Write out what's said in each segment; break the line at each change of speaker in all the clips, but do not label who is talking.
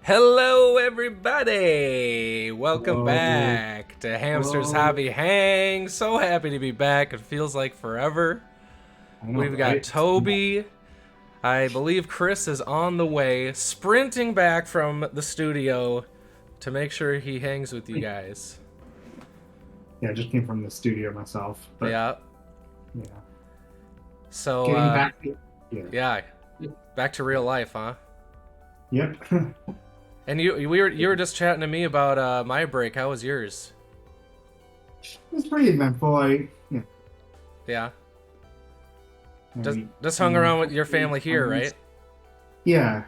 Hello, everybody! Welcome
Hello.
back to Hamster's
Hello.
Hobby Hang. So happy to be back. It feels like forever.
I know,
We've got
right? It's been like,
Toby. I believe Chris is on the way, sprinting back from the studio to make sure he hangs with you guys.
yeah, I just came from the studio myself, but
Yeah.
yeah,
So,
getting back to yeah,
yeah, back to real life, huh?
yep.
And you were just chatting to me about my break. How was yours?
It's pretty eventful.
Yeah. Just
I
just hung
went on a
around with
couple
your
of
family here, right?
times. Yeah,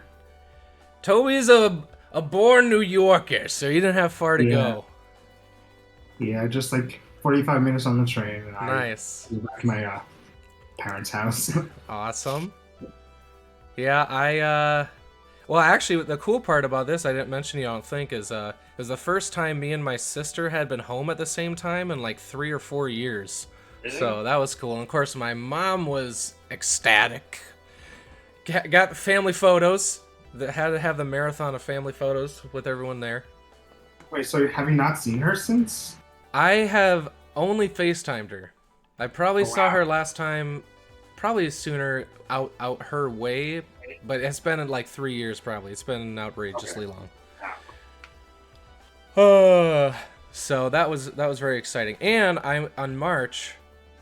Toby's a born New Yorker, so you didn't have far to
yeah,
go.
yeah. Just like 45 minutes on the train, and I
Nice.
was back to my parents' house.
Awesome. Yeah, well, actually, the cool part about this I didn't mention, you, I don't think, is it was the first time me and my sister had been home at the same time in like 3 or 4 years.
Really?
So that was cool. And of course, my mom was ecstatic. Got family photos. That had to have the marathon of family photos with everyone there.
Wait, so have you not seen her since?
I have only FaceTimed her. I probably
Oh
saw
wow.
her last time, probably sooner out her way, but it's been in like 3 years probably. It's been
Okay.
outrageously long.
Yeah.
Uh, so that was very exciting. And I'm on March.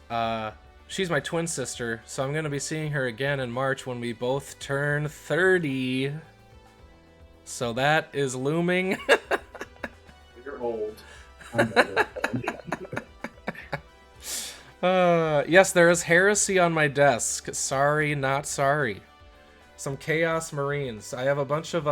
Uh, she's my twin sister, so I'm gonna be seeing her again in March when we both turn 30. So that is looming.
You're old. I'm older.
Yes, there is heresy on my desk. Sorry, not sorry. Some Chaos Marines. I have a bunch of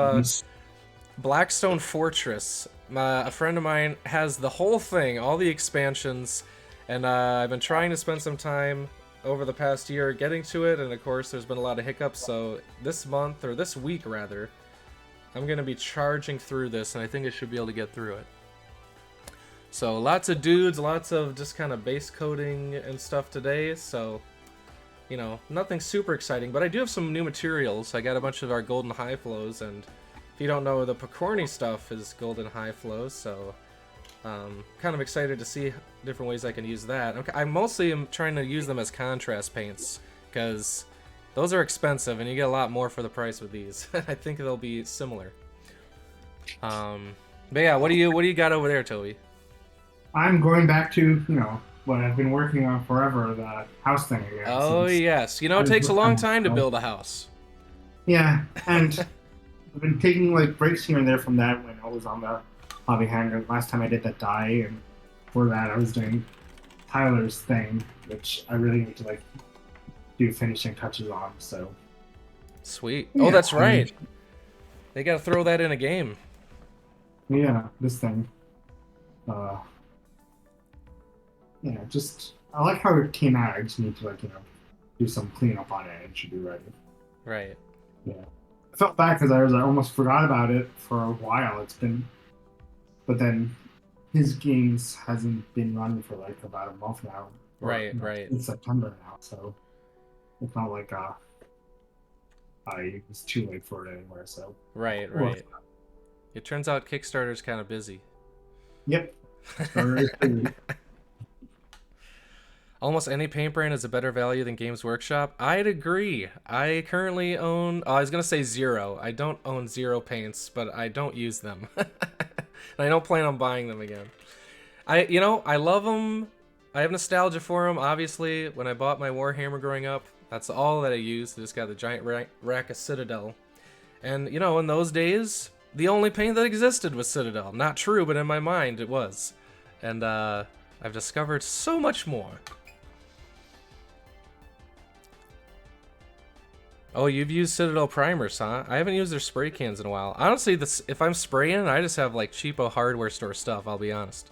Blackstone Fortress. A friend of mine has the whole thing, all the expansions, and I've been trying to spend some time over the past year getting to it, and of course there's been a lot of hiccups, so this month, or this week rather, I'm going to be charging through this, and I think I should be able to get through it. So lots of dudes, lots of just kind of base coding and stuff today, so nothing super exciting, but I do have some new materials. I got a bunch of our golden high flows, and if you don't know, the Picorni stuff is golden high flows, so kind of excited to see different ways I can use that. I mostly am trying to use them as contrast paints, because those are expensive, and you get a lot more for the price with these. I think they'll be similar. But yeah, what do you got over there, Toby?
I'm going back to, what I've been working on forever, the house thing again,
Oh
since
yes,
I
it
was
takes a
with
long
them.
time to
So,
build a house.
yeah, and I've been taking like breaks here and there from that when I was on the hobby hanger. Last time I did that die, and for that I was doing Tyler's thing, which I really need to like do finishing touches on. So
Sweet. Oh,
yeah,
that's right. They gotta throw that in a game.
yeah, this thing. Uh, just I like how it came out. I just need to like do some cleanup on it. It should be ready.
Right.
Yeah. I felt bad because I almost forgot about it for a while. It's been, but then his games hasn't been running for like about a month now, or
Right. Right.
it's September now, so it's not like I was too late for it anywhere. So,
Right.
well,
Right. It turns out Kickstarter's kind of busy.
yep, Kickstarter is busy.
Almost any paint brand is a better value than Games Workshop. I'd agree. I currently own. Oh, I was gonna say zero. I don't own zero paints, but I don't use them. And I don't plan on buying them again. I love them. I have nostalgia for them. Obviously, when I bought my Warhammer growing up, that's all that I used. I just got the giant rack of Citadel. And in those days, the only paint that existed was Citadel. Not true, but in my mind, it was. And I've discovered so much more. Oh, you've used Citadel primers, huh? I haven't used their spray cans in a while. Honestly, if I'm spraying, I just have like cheapo hardware store stuff, I'll be honest.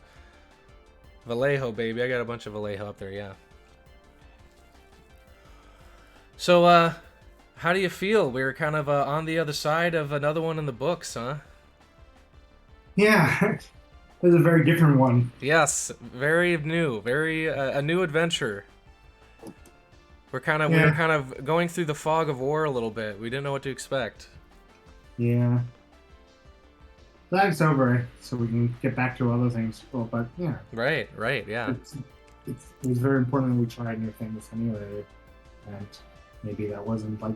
Vallejo, baby. I got a bunch of Vallejo up there, yeah. So, how do you feel? We're kind of on the other side of another one in the books, huh?
Yeah, it's a very different one.
Yes, very new, very a new adventure. We were
Yeah,
kind of going through the fog of war a little bit. We didn't know what to expect.
yeah. That's over, so we can get back to other things. Well, but yeah,
Right, yeah.
it was very important that we tried new things anyway, and maybe that wasn't like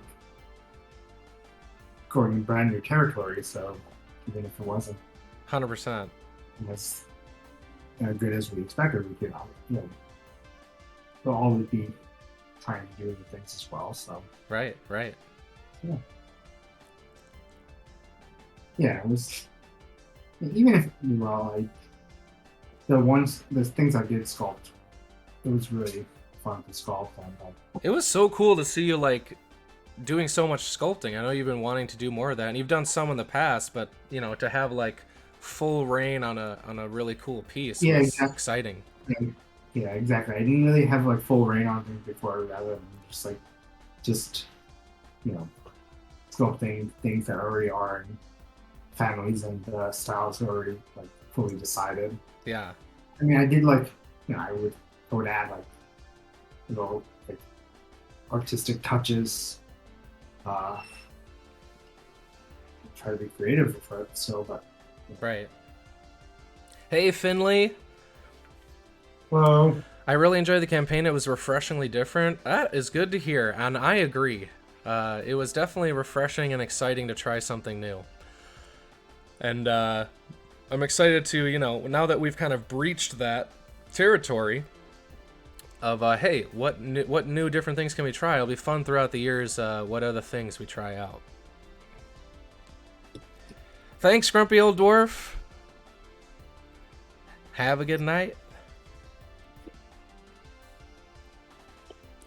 going in brand new territory. So even if it wasn't
100%.
as good as we expected, we could, we'll always be trying to do new things as well. So
Right.
Yeah, it was. Even if the things I did sculpt, it was really fun to sculpt.
It was so cool to see you like doing so much sculpting. I know you've been wanting to do more of that, and you've done some in the past, but to have like full reign on a really cool piece was exciting.
Yeah, exactly. I didn't really have like full reign on things before, rather than just sculpting things that already are in families and styles are already like fully decided.
Yeah.
I mean, I did like I would add like little like artistic touches. Try to be creative for it still, but
Right. Hey, Finley.
Well,
I really enjoyed the campaign. It was refreshingly different. That is good to hear, and I agree. It was definitely refreshing and exciting to try something new. And I'm excited to, now that we've kind of breached that territory of, hey, what new different things can we try? It'll be fun throughout the years, what other things we try out. Thanks, Grumpy Old Dwarf. Have a good night.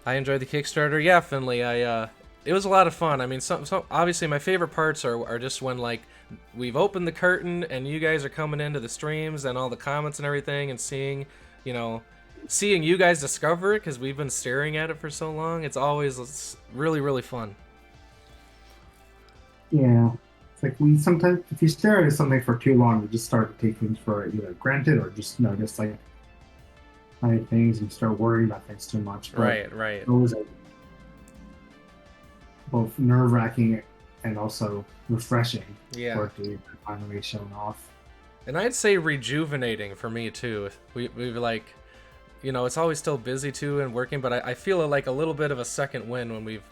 I enjoyed the Kickstarter. Yeah, Finley, it was a lot of fun. I mean, some obviously my favorite parts are just when like we've opened the curtain and you guys are coming into the streams and all the comments and everything, and seeing you guys discover it because we've been staring at it for so long. It's really, really fun.
Yeah, it's like we sometimes, if you stare at something for too long, you just start to take things for either granted or just notice like tiny things and start worrying about things too much.
But right.
It was both nerve-wracking and also refreshing for it to finally shown off.
And I'd say rejuvenating for me too. We've like, it's always still busy too and working, but I feel like a little bit of a second win when we've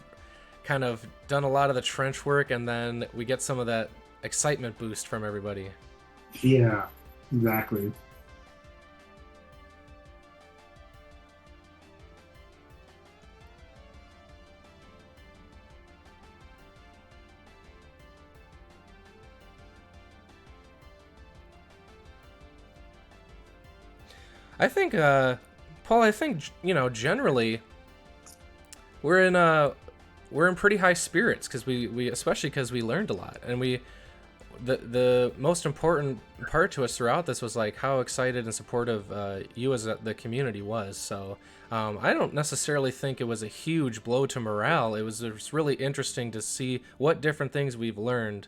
kind of done a lot of the trench work and then we get some of that excitement boost from everybody.
Yeah, exactly.
I think, Paul, generally we're in pretty high spirits because we especially because we learned a lot, and the most important part to us throughout this was like how excited and supportive you as the community was. So I don't necessarily think it was a huge blow to morale. It was just really interesting to see what different things we've learned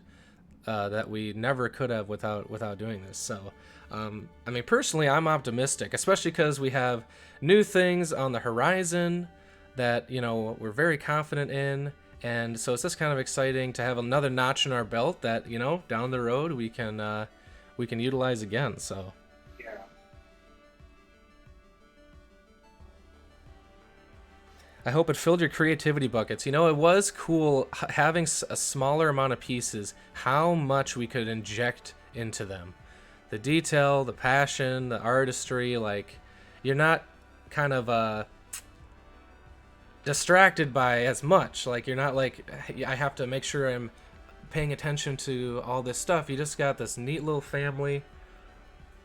that we never could have without doing this. So I mean, personally, I'm optimistic, especially because we have new things on the horizon that we're very confident in, and so it's just kind of exciting to have another notch in our belt that down the road we can utilize again. So
yeah,
I hope it filled your creativity buckets. It was cool having a smaller amount of pieces, how much we could inject into them. The detail, the passion, the artistry, like you're not kind of distracted by as much. Like you're not like, I have to make sure I'm paying attention to all this stuff. You just got this neat little family,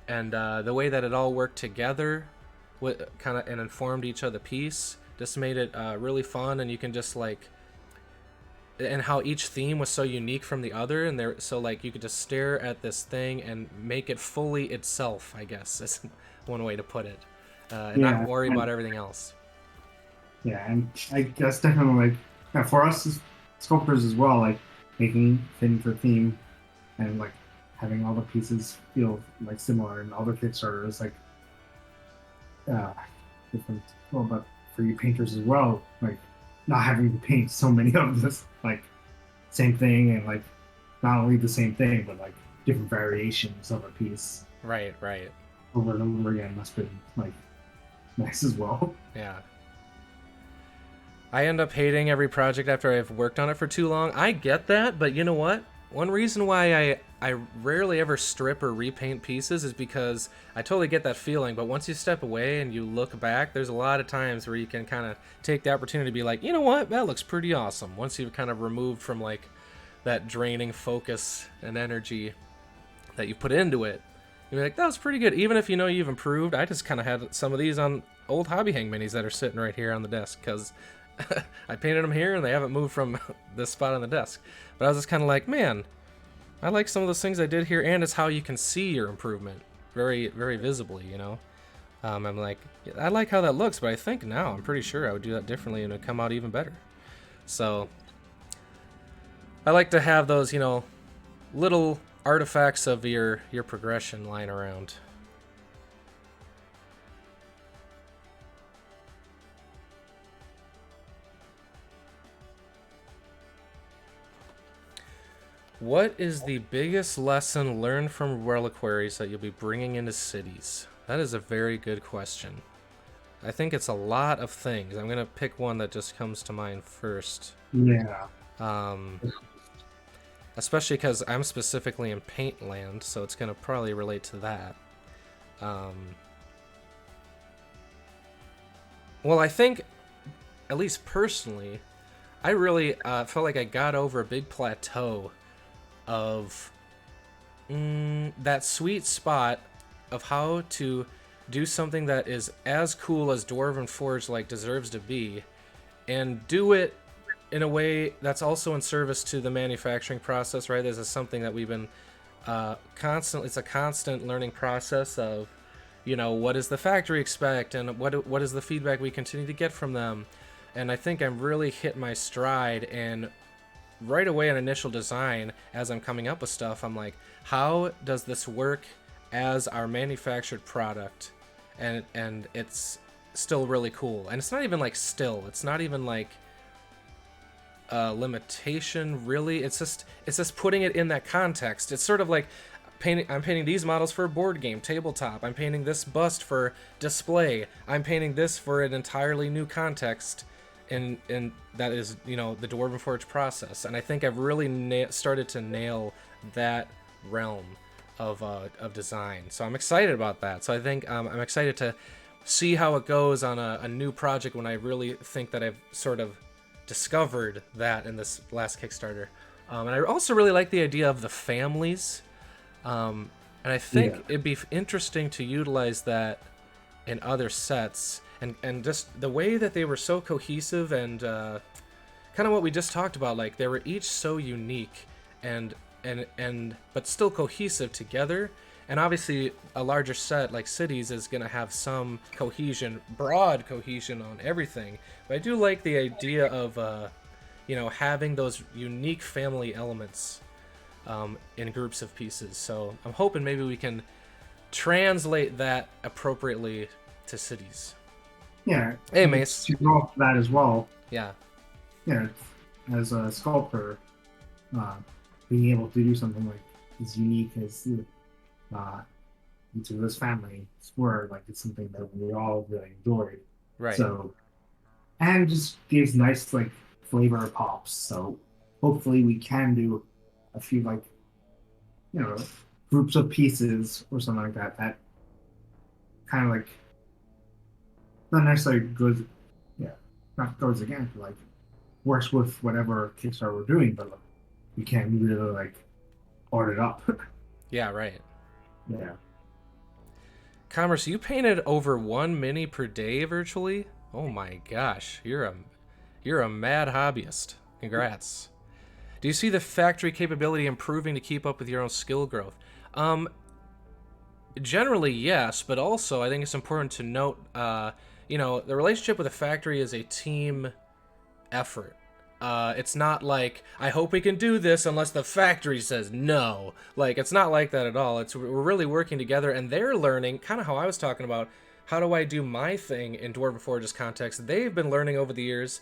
and the way that it all worked together and informed each other piece just made it really fun. And you can just like, and how each theme was so unique from the other, and so like you could just stare at this thing and make it fully itself, I guess is one way to put it, and not worry about everything else.
Yeah, and I guess definitely like for us as sculptors as well, like making fitting for theme and like having all the pieces feel like similar and all the Kickstarters like different. Well, but for you painters as well, like not having to paint so many of this like same thing, and like not only the same thing but like different variations of a piece
Right, right.
over and over again must have been like nice as well.
Yeah. I end up hating every project after I've worked on it for too long. I get that, but you know what? One reason why I rarely ever strip or repaint pieces is because I totally get that feeling, but once you step away and you look back, there's a lot of times where you can kind of take the opportunity to be like, you know what? That looks pretty awesome. Once you've kind of removed from like that draining focus and energy that you put into it, you're like, that was pretty good. Even if you know you've improved, I just kind of had some of these on old Hobby Hang minis that are sitting right here on the desk because I painted them here and they haven't moved from this spot on the desk. But I was just kind of like, man, I like some of those things I did here, and it's how you can see your improvement very, very visibly, you know? I'm like, I like how that looks, but I think now I'm pretty sure I would do that differently and it would come out even better. So I like to have those, you know, little artifacts of your progression lying around. What is the biggest lesson learned from reliquaries that you'll be bringing into cities? That is a very good question. I think it's a lot of things. I'm going to pick one that just comes to mind first.
Yeah.
Especially because I'm specifically in paint land, so it's going to probably relate to that. Well, I think, at least personally, I really felt like I got over a big plateau of that sweet spot of how to do something that is as cool as Dwarven Forge like deserves to be, and do it in a way that's also in service to the manufacturing process, right? This is something that we've been it's a constant learning process of, you know, what does the factory expect and what is the feedback we continue to get from them. And I think I'm really hit my stride, and right away in initial design, as I'm coming up with stuff, I'm like, how does this work as our manufactured product? And it's still really cool. And it's not even like it's not even like a limitation really. It's just putting it in that context. It's sort of like I'm painting these models for a board game tabletop. I'm painting this bust for display. I'm painting this for an entirely new context. And that is, you know, the Dwarven Forge process. And I think I've really started to nail that realm of design. So I'm excited about that. So I think I'm excited to see how it goes on a new project when I really think that I've sort of discovered that in this last Kickstarter. And I also really like the idea of the families. And I think it'd be interesting to utilize that in other sets. And just the way that they were so cohesive and kind of what we just talked about, like they were each so unique and but still cohesive together. And obviously a larger set like Cities is going to have some cohesion, broad cohesion on everything. But I do like the idea of, you know, having those unique family elements in groups of pieces. So I'm hoping maybe we can translate that appropriately to Cities.
Yeah.
Hey, Mace.
To go off that as well.
Yeah.
Yeah. As a sculptor, being able to do something like as unique as each of this family were, like, it's something that we all really enjoyed.
Right.
So, and just gives nice like flavor pops. So hopefully we can do a few like, you know, groups of pieces or something like that that kind of like not necessarily not goes against, like works with whatever Kickstarter we're doing, but like, we can't really like art it up.
Yeah, right.
Yeah.
Commerce, you painted over 1 mini per day virtually? Oh my gosh, you're a mad hobbyist. Congrats. Do you see the factory capability improving to keep up with your own skill growth? Generally, yes, but also I think it's important to note, you know, the relationship with a factory is a team effort. It's not like, I hope we can do this unless the factory says no. Like, it's not like that at all. We're really working together, and they're learning, kind of how I was talking about, how do I do my thing in Dwarven Forge's context? They've been learning over the years,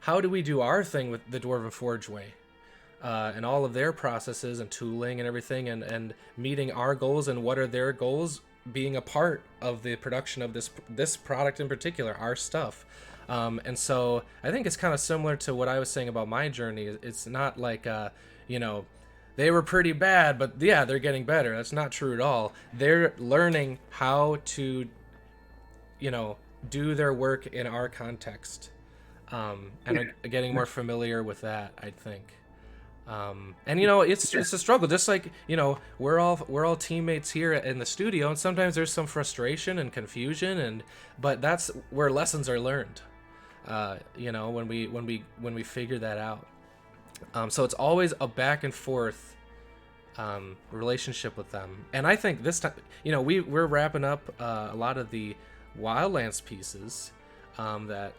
how do we do our thing with the Dwarven Forge way? and all of their processes and tooling and everything, and meeting our goals and what are their goals, being a part of the production of this product in particular, our stuff. And so I think it's kind of similar to what I was saying about my journey. It's not like, they were pretty bad, but yeah, they're getting better. That's not true at all. They're learning how to, do their work in our context, and are getting more familiar with that, I think. And it's a struggle, just like we're all teammates here in the studio, and sometimes there's some frustration and confusion, but that's where lessons are learned, when we figure that out. So it's always a back and forth relationship with them. And I think this time, we're wrapping up a lot of the Wildlands pieces that,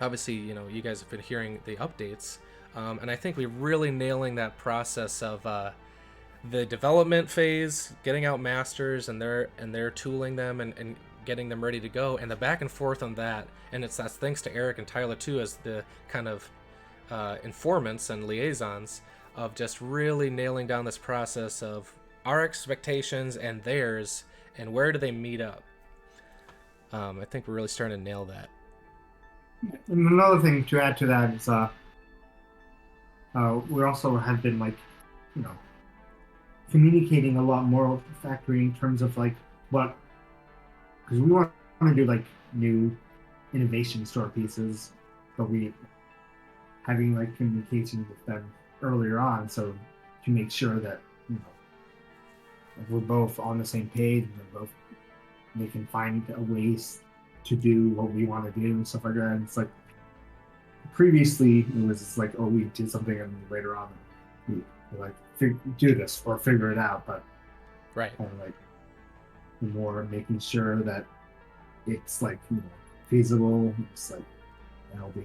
obviously, you guys have been hearing the updates. And I think we're really nailing that process of the development phase, getting out masters and they're tooling them and getting them ready to go, and the back and forth on that. And that's thanks to Eric and Tyler too, as the kind of informants and liaisons of just really nailing down this process of our expectations and theirs, and where do they meet up. I think we're really starting to nail that.
And another thing to add to that is we also have been communicating a lot more with the factory in terms of what, because we want to do new innovation store pieces, but we having communication with them earlier on, so to make sure that we're both on the same page and they can find ways to do what we want to do and stuff like that. And it's previously it was just we did something and later on we do this or figure it out, but
right,
kind of more making sure that it's feasible, it's it'll be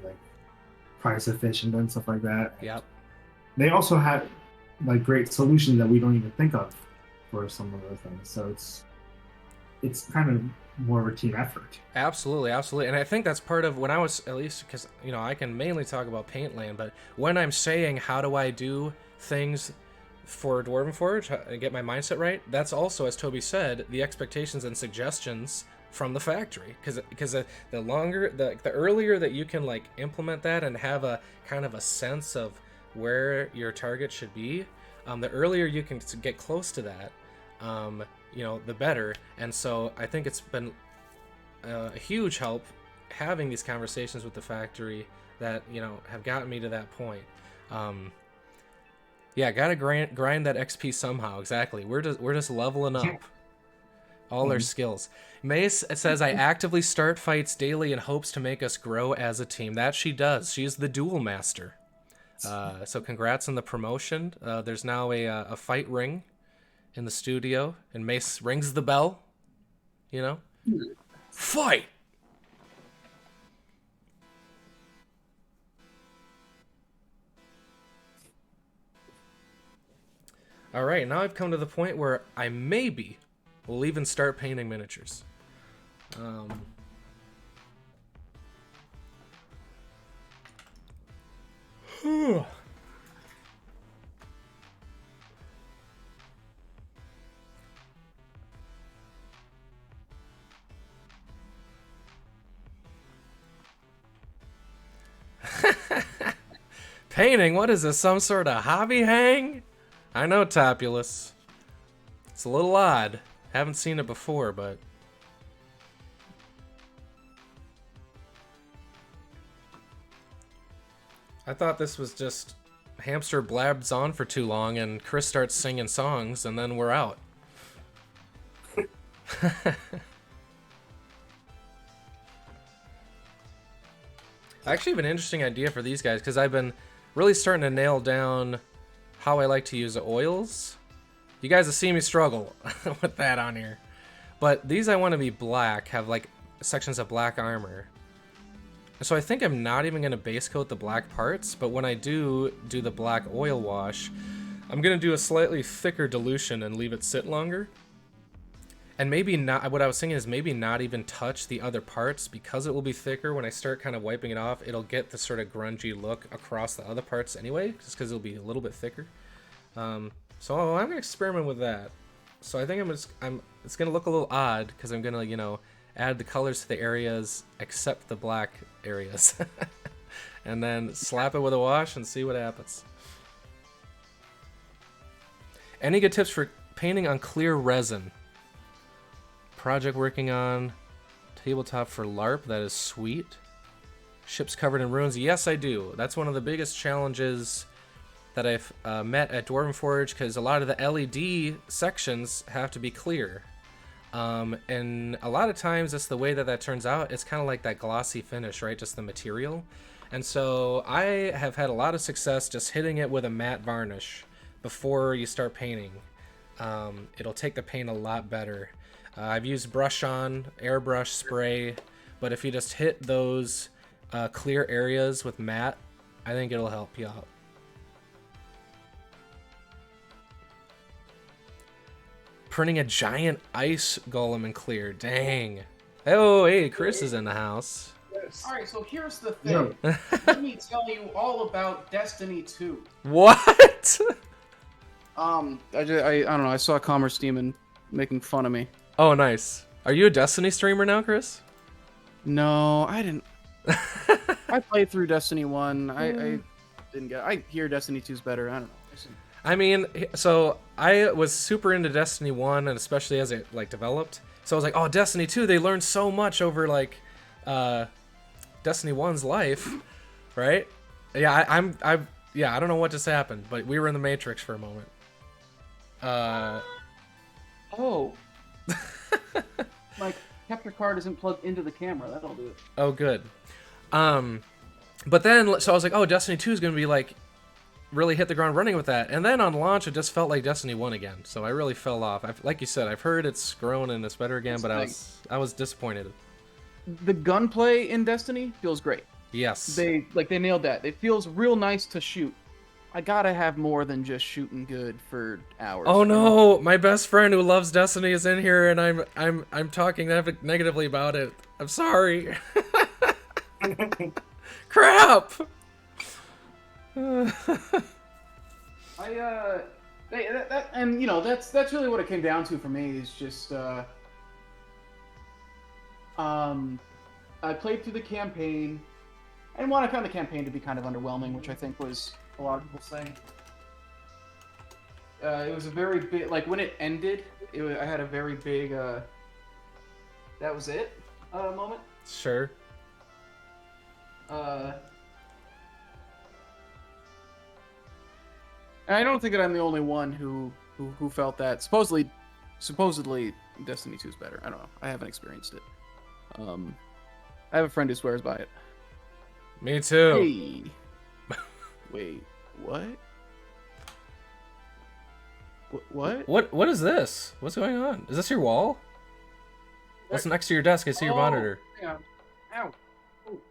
price efficient and stuff like that.
Yep.
They also have great solutions that we don't even think of for some of those things, so it's kind of more of a team effort.
Absolutely. And I think that's part of when I was, at least because I can mainly talk about Paintland, but when I'm saying how do I do things for Dwarven Forge and get my mindset right, that's also, as Toby said, the expectations and suggestions from the factory, because the earlier that you can implement that and have a kind of a sense of where your target should be, the earlier you can get close to that, the better. And so I think it's been a huge help having these conversations with the factory that have gotten me to that point. Gotta grind that XP somehow. Exactly. We're just leveling up all our skills. Mace says, I actively start fights daily in hopes to make us grow as a team. That she does. She is the duel master. So congrats on the promotion. There's now a fight ring in the studio, and Mace rings the bell. Fight! Alright, now I've come to the point where I maybe will even start painting miniatures. Painting? What is this, some sort of hobby hang? I know, Topulus. It's a little odd. Haven't seen it before, but... I thought this was just Hamster blabs on for too long and Chris starts singing songs and then we're out. I actually have an interesting idea for these guys, because I've been really starting to nail down how I like to use the oils. You guys have seen me struggle with that on here. But these I want to be black, have sections of black armor. So I think I'm not even going to base coat the black parts, but when I do the black oil wash, I'm going to do a slightly thicker dilution and leave it sit longer. And maybe not, what I was thinking is maybe not even touch the other parts, because it will be thicker. When I start kind of wiping it off, it'll get the sort of grungy look across the other parts anyway, just because it'll be a little bit thicker. So I'm gonna experiment with that. So I think it's gonna look a little odd, because I'm gonna, you know, add the colors to the areas except the black areas. And then slap it with a wash and see what happens. Any good tips for painting on clear resin? Project working on tabletop for Larp. That is sweet. Ships covered in ruins. Yes, I do. That's one of the biggest challenges that I've met at Dwarven Forge, because a lot of the LED sections have to be clear. And a lot of times it's the way that turns out. It's kind of like that glossy finish, right? Just the material. And so I have had a lot of success just hitting it with a matte varnish before you start painting. It'll take the paint a lot better. I've used brush on, airbrush spray, but if you just hit those clear areas with matte, I think it'll help you out. Printing a giant ice golem in clear. Dang. Oh, hey, Chris is in the house.
All right, so here's the thing. Let me tell you all about Destiny 2.
What?
I don't know. I saw Commerce Demon making fun of me.
Oh, nice. Are you a Destiny streamer now, Chris?
No, I didn't. I played through Destiny 1. I didn't get. I hear Destiny 2's better. I don't know.
I mean, so I was super into Destiny 1, and especially as it like developed. So I was like, oh, Destiny 2, they learned so much over like Destiny 1's life, right? Yeah, I don't know what just happened, but we were in the Matrix for a moment.
Oh. My capture card isn't plugged into the camera. That'll do it.
Oh, good. But then, so I was like, oh, Destiny 2 is going to be like really hit the ground running with that. And then on launch, it just felt like Destiny 1 again. So I really fell off. Like you said, I've heard it's grown and it's better again, but I was disappointed.
The gunplay in Destiny feels great.
Yes.
They nailed that. It feels real nice to shoot. I gotta have more than just shooting good for hours.
Oh no, my best friend who loves Destiny is in here, and I'm talking negatively about it. I'm sorry. Crap.
And you know that's really what it came down to for me is just I played through the campaign and I found the campaign to be kind of underwhelming, which I think was a lot of people saying. It was a very big, like when it ended, I had a very big that was it moment.
Sure.
And I don't think that I'm the only one who felt that. Supposedly Destiny 2 is better. I don't know. I haven't experienced it. I have a friend who swears by it.
Me too.
Hey. Wait, what? What?
What is this? What's going on? Is this your wall? What's next to your desk? I see your monitor.
Yeah. Ow. Ooh.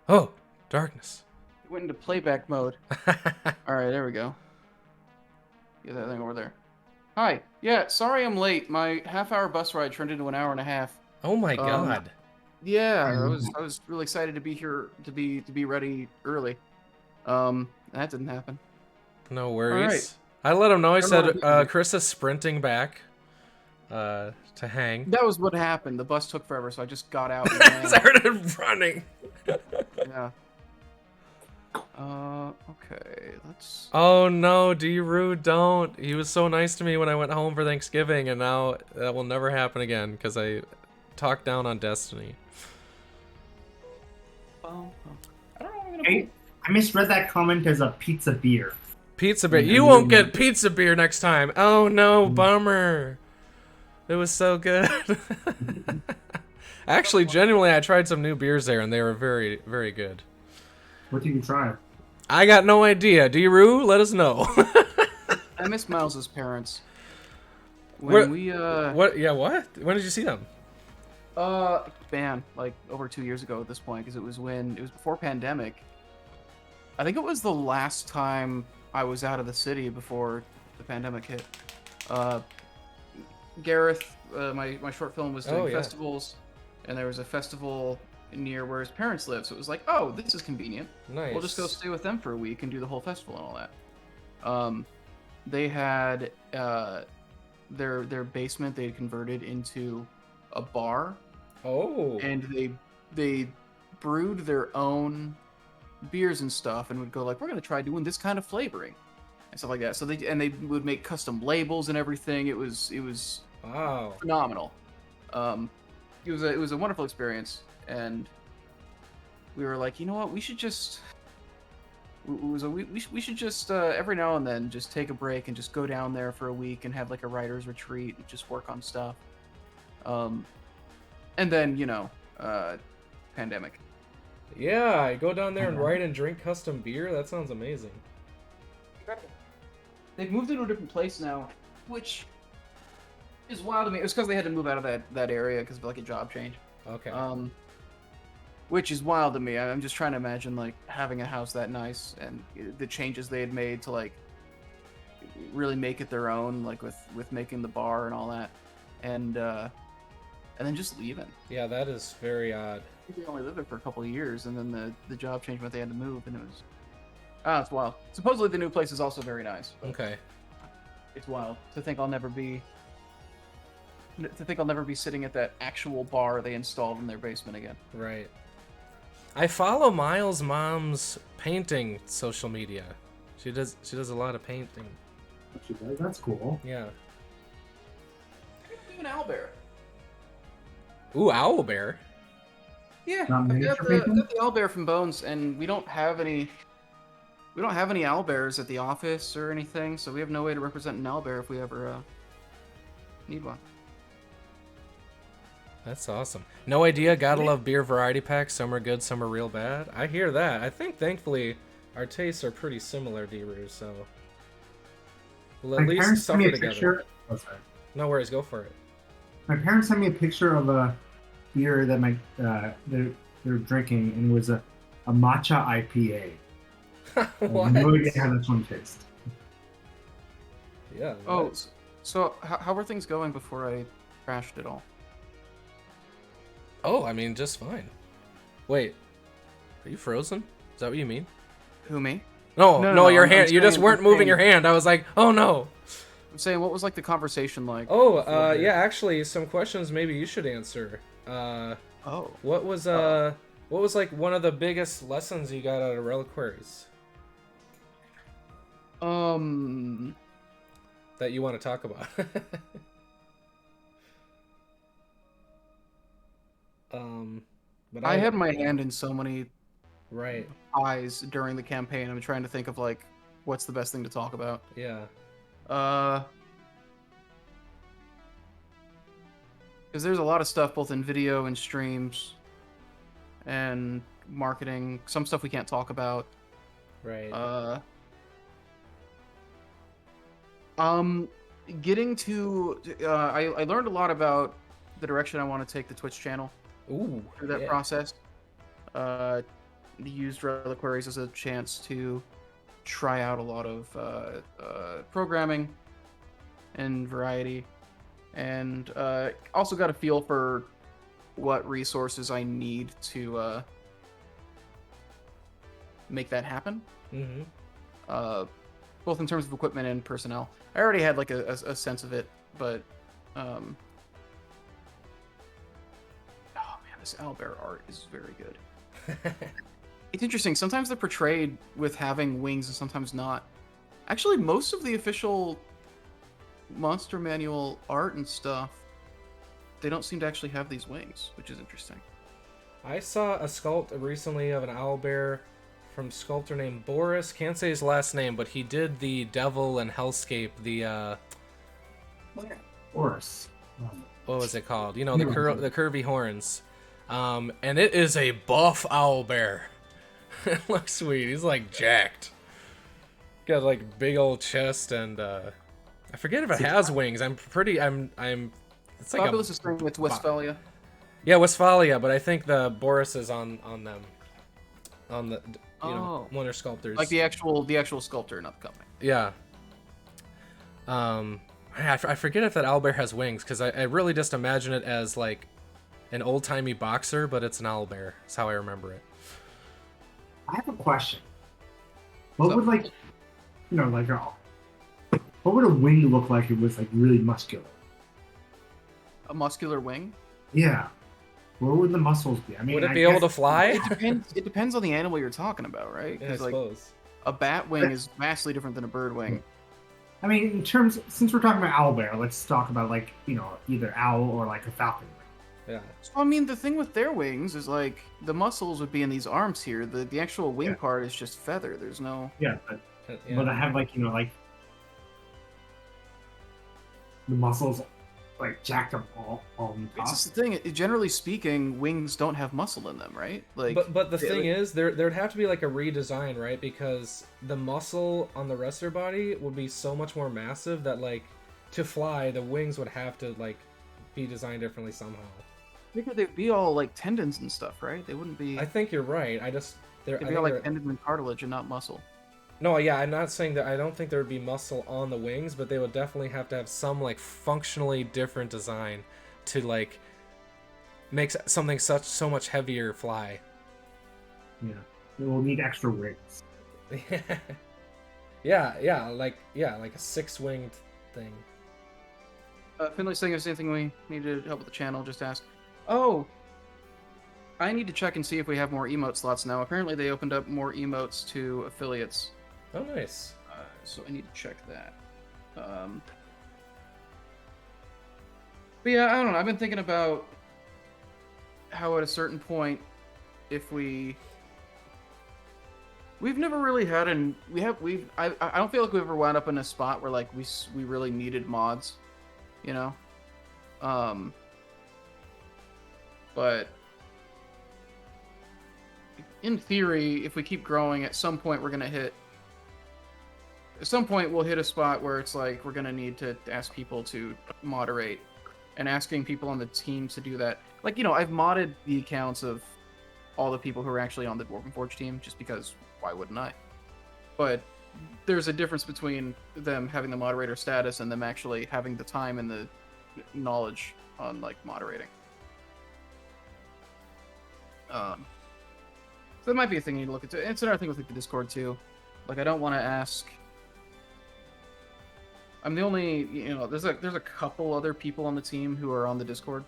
Oh, darkness.
It went into playback mode. Alright, there we go. Get that thing over there. Hi. Yeah, sorry I'm late. My half-hour bus ride turned into an hour and a half.
Oh my god.
Yeah, I was really excited to be here to be ready early. That didn't happen.
No worries.
Right.
I let him know. I said Chris is sprinting back to hang.
That was what happened. The bus took forever, so I just got out and ran.
Started running.
Yeah. Okay, let's...
Oh no, D-Roo, don't. He was so nice to me when I went home for Thanksgiving, and now that will never happen again, because I talked down on Destiny.
I don't know what I'm gonna do.
I misread that comment as a pizza beer.
Pizza beer. You won't get pizza beer next time. Oh no, bummer. It was so good. Actually, genuinely, I tried some new beers there, and they were very, very good.
What did you try?
I got no idea. D-Roo, let us know.
I miss Miles's parents.
What? Yeah, what? When did you see them?
Man, like over 2 years ago at this point, because it was before pandemic. I think it was the last time I was out of the city before the pandemic hit. Gareth, my short film was doing
Oh, yeah.
festivals, and there was a festival near where his parents live, so it was like, oh, this is convenient.
Nice.
We'll just go stay with them for a week and do the whole festival and all that. They had their basement they had converted into a bar,
Oh.
and they brewed their own beers and stuff, and would go like, we're gonna try doing this kind of flavoring and stuff like that. So they would make custom labels and everything. It was
Wow.
phenomenal. It was a wonderful experience, and we were like, you know what, we should just we should just every now and then just take a break and just go down there for a week and have like a writer's retreat and just work on stuff. And then pandemic.
Yeah, I go down there and write and drink custom beer. That sounds amazing.
They've moved into a different place now, which is wild to me. It was because they had to move out of that area because of like a job change.
Okay.
Which is wild to me. I'm just trying to imagine like having a house that nice and the changes they had made to like really make it their own, like with making the bar and all that, and then just leaving.
Yeah, that is very odd.
I think they only lived there for a couple of years, and then the job changed, but they had to move, and it was it's wild. Supposedly the new place is also very nice.
Okay.
It's wild to think I'll never be sitting at that actual bar they installed in their basement again.
Right. I follow Miles' mom's painting social media. She does a lot of painting.
She does. That's cool.
Yeah.
I do an owlbear.
Ooh, owlbear.
Yeah,
Not
I've
miniature
got
painting?
the owlbear from Bones, and we don't have any owlbears at the office or anything, so we have no way to represent an owlbear if we ever need one.
That's awesome. No idea. Gotta love beer variety packs. Some are good, some are real bad. I hear that. I think thankfully our tastes are pretty similar, D-Roo, so we'll at
My
least
parents sent me
suffer
a
together.
picture. Oh, sorry.
No worries, go for it.
My parents sent me a picture of a beer that they're drinking, and it was a matcha IPA. I have no idea how this one tastes.
Yeah.
Oh,
nice.
so how were things going before I crashed it all?
Oh, I mean, just fine. Wait, are you frozen? Is that what you mean?
Who, me?
No, your
I'm
hand. You just
saying-
weren't
I'm
moving
saying-
your hand. I was like, oh no.
I'm saying, what was like the conversation like?
Oh,
beforehand?
yeah. Actually, some questions maybe you should answer.
Oh.
What was like one of the biggest lessons you got out of Reliquaries that you want to talk about? But
I had my hand in so many
right.
pies during the campaign. I'm trying to think of like what's the best thing to talk about.
Yeah.
Because there's a lot of stuff both in video and streams and marketing. Some stuff we can't talk about.
Right.
Getting to I learned a lot about the direction I want to take the Twitch channel
Ooh.
through that
yeah.
process. Used Reliquaries as a chance to try out a lot of programming and variety, and also got a feel for what resources I need to make that happen.
Mm-hmm.
Both in terms of equipment and personnel. I already had like a sense of it, but oh man, this owlbear art is very good. It's interesting. Sometimes they're portrayed with having wings and sometimes not. Actually, most of the official monster manual art and stuff, they don't seem to actually have these wings, which is interesting.
I saw a sculpt recently of an owlbear from a sculptor named Boris. Can't say his last name, but he did the Devil and Hellscape. The
Boris.
what was it called? You know, the curvy horns. And it is a buff owlbear. It looks sweet. He's like jacked. Got like big old chest and I forget if it has wings. I'm it's like
Fabulous is starting with Westphalia.
Yeah, Westphalia, but I think the Boris is on them. On the one of sculptors.
Like the actual sculptor, not the company.
Yeah. I forget if that owlbear has wings, because I really just imagine it as like an old-timey boxer, but it's an owlbear. That's how I remember it.
I have a question. What
So-
would like, like what would a wing look like if it was like really muscular?
A muscular wing?
Yeah. What would the muscles be? I mean,
Would it
I
be able
guess-
to fly?
It depends. It depends on the animal you're talking about, right?
Yeah, I
Because like
suppose.
a bat wing is vastly different than a bird wing.
I mean, in terms, since we're talking about owlbear, let's talk about like either owl or like a falcon.
Yeah.
So I mean, the thing with their wings is like the muscles would be in these arms here. The actual wing
Yeah.
part is just feather. There's no.
Yeah,
Yeah.
but I have like like the muscles like jacked up all on top.
It's just the thing. Generally speaking, wings don't have muscle in them, right? Like,
But the
they-
thing is, there'd have to be like a redesign, right? Because the muscle on the rest of their body would be so much more massive that like to fly, the wings would have to like be designed differently somehow.
I think they'd be all like tendons and stuff, right? They wouldn't be.
I think you're right. I just
They'd be all like tendons and cartilage and not muscle.
No, yeah, I'm not saying that. I don't think there would be muscle on the wings, but they would definitely have to have some like functionally different design to like make something so much heavier fly.
Yeah, it will need extra wings.
yeah, like a six-winged thing.
Finley's saying if there's anything we need to help with the channel, just ask. Oh, I need to check and see if we have more emote slots now. Apparently, they opened up more emotes to affiliates.
Oh, nice.
So I need to check that. But yeah, I don't know. I've been thinking about how at a certain point, if we've never really had I don't feel like we've ever wound up in a spot where like we really needed mods, you know. But in theory, if we keep growing, at some point we'll hit a spot where it's like we're gonna need to ask people to moderate, and asking people on the team to do that. Like, I've modded the accounts of all the people who are actually on the Dwarven Forge team, just because why wouldn't I? But there's a difference between them having the moderator status and them actually having the time and the knowledge on like moderating. So that might be a thing you need to look into. It's another thing with like the Discord too. Like, I don't want to ask. I'm the only, there's a couple other people on the team who are on the Discord,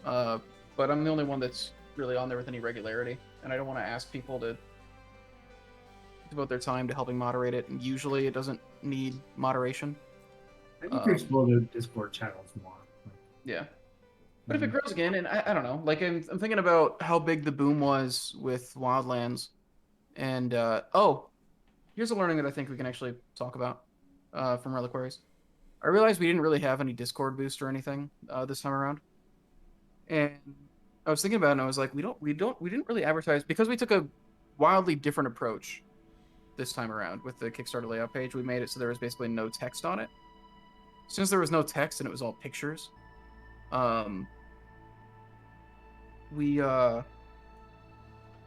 but I'm the only one that's really on there with any regularity, and I don't want to ask people to devote their time to helping moderate it. And usually, it doesn't need moderation.
I need to explore the Discord channels more.
Yeah. But if it grows again, and I don't know, like I'm thinking about how big the boom was with Wildlands, and here's a learning that I think we can actually talk about from Reliquaries. I realized we didn't really have any Discord boost or anything this time around, and I was thinking about it, and I was like, we didn't really advertise because we took a wildly different approach this time around with the Kickstarter layout page. We made it so there was basically no text on it. Since there was no text and it was all pictures. We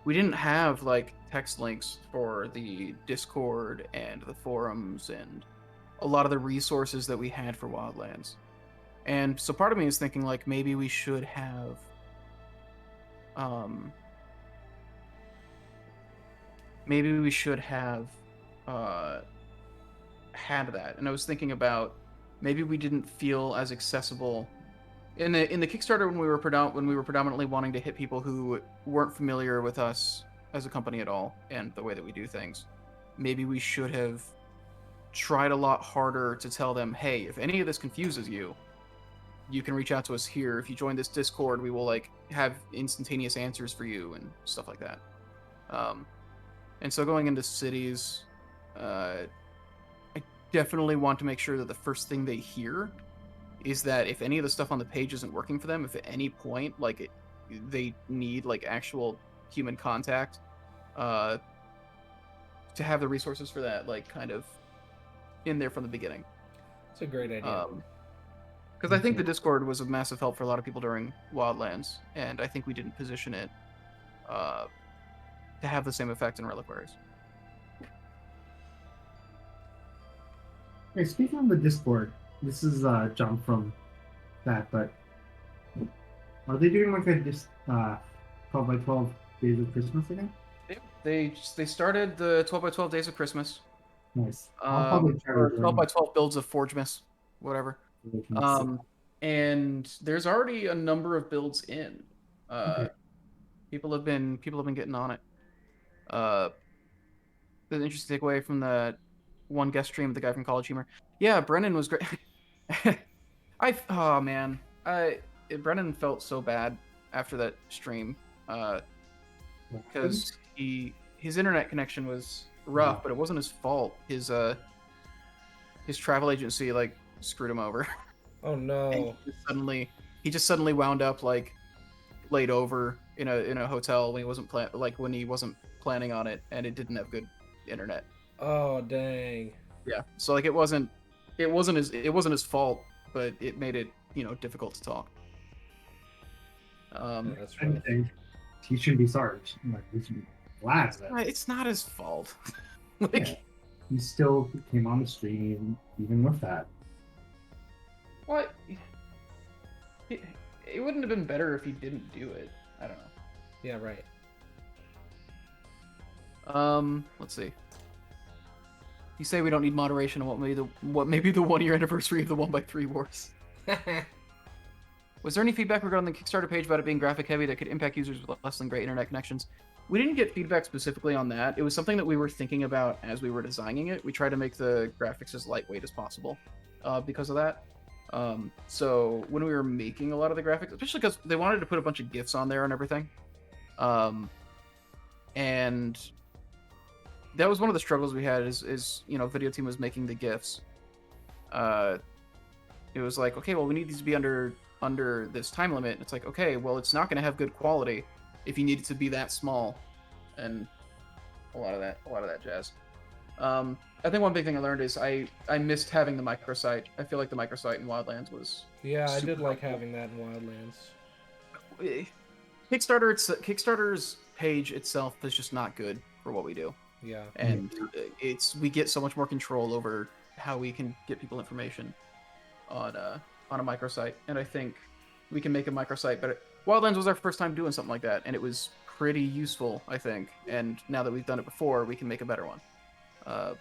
didn't have like text links for the Discord and the forums and a lot of the resources that we had for Wildlands. And so part of me is thinking like maybe we should have had that. And I was thinking about maybe we didn't feel as accessible in the Kickstarter when we were predominantly wanting to hit people who weren't familiar with us as a company at all and the way that we do things. Maybe we should have tried a lot harder to tell them, hey, if any of this confuses you, you can reach out to us here. If you join this Discord, we will like have instantaneous answers for you and stuff like that. And so going into cities, I definitely want to make sure that the first thing they hear is that if any of the stuff on the page isn't working for them, if at any point like they need like actual human contact, to have the resources for that like kind of in there from the beginning.
It's a great idea.
Because I think the Discord was a massive help for a lot of people during Wildlands, and I think we didn't position it to have the same effect in Reliquaries.
Hey, speaking of the Discord, this is a jump from that, but are they doing like a just 12 by 12 days of Christmas again?
They started the 12 by 12 days of Christmas.
Nice. I'll probably try to
Or 12
join.
by 12 builds of Forgemas, whatever. And there's already a number of builds in.
Okay.
People have been getting on it. The interesting takeaway from the one guest stream of the guy from College Humor. Yeah, Brennan was great. Oh man, Brennan felt so bad after that stream because his internet connection was rough, but it wasn't his fault. His travel agency like screwed him over.
Oh no!
He just suddenly wound up like laid over in a hotel when he wasn't planning on it, and it didn't have good internet.
Oh dang!
Yeah, so like it wasn't his fault, but it made it difficult to talk.
That's right.
He shouldn't be sorry. Like, he should be glad that
It's not his fault.
he still came on the stream even with that.
What? It wouldn't have been better if he didn't do it. I don't know.
Yeah, right.
Let's see. You say we don't need moderation on what may be the 1 year anniversary of the 1x3 wars. Was there any feedback regarding the Kickstarter page about it being graphic heavy that could impact users with less than great internet connections? We didn't get feedback specifically on that. It was something that we were thinking about as we were designing it. We tried to make the graphics as lightweight as possible because of that. So when we were making a lot of the graphics, especially because they wanted to put a bunch of GIFs on there and everything, and that was one of the struggles we had is video team was making the GIFs. It was like, okay, well, we need these to be under this time limit. It's like, okay, well, it's not going to have good quality if you need it to be that small, and a lot of that jazz. I think one big thing I learned is I missed having the microsite. I feel like the microsite in Wildlands was
I did like
helpful.
having that in Wildlands.
Kickstarter's page itself is just not good for what we do.
Yeah.
And we get so much more control over how we can get people information on a microsite, and I think we can make a microsite better. Wildlands was our first time doing something like that, and it was pretty useful, I think. And now that we've done it before, we can make a better one. How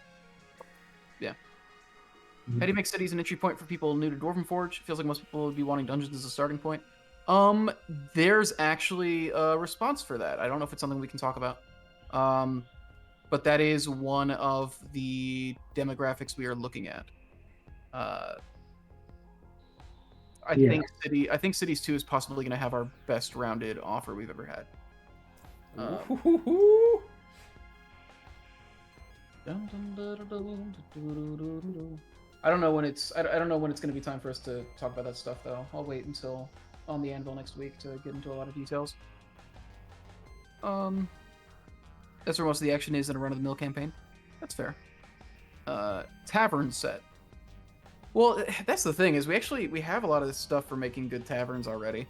do you make cities an entry point for people new to Dwarven Forge? It feels like most people would be wanting dungeons as a starting point. There's actually a response for that. I don't know if it's something we can talk about. But that is one of the demographics we are looking at. I think Cities 2 is possibly going to have our best rounded offer we've ever had. I don't know when it's going to be time for us to talk about that stuff though. I'll wait until on the Anvil next week to get into a lot of details. That's where most of the action is in a run-of-the-mill campaign. That's fair. Tavern set. Well, that's the thing is we have a lot of this stuff for making good taverns already.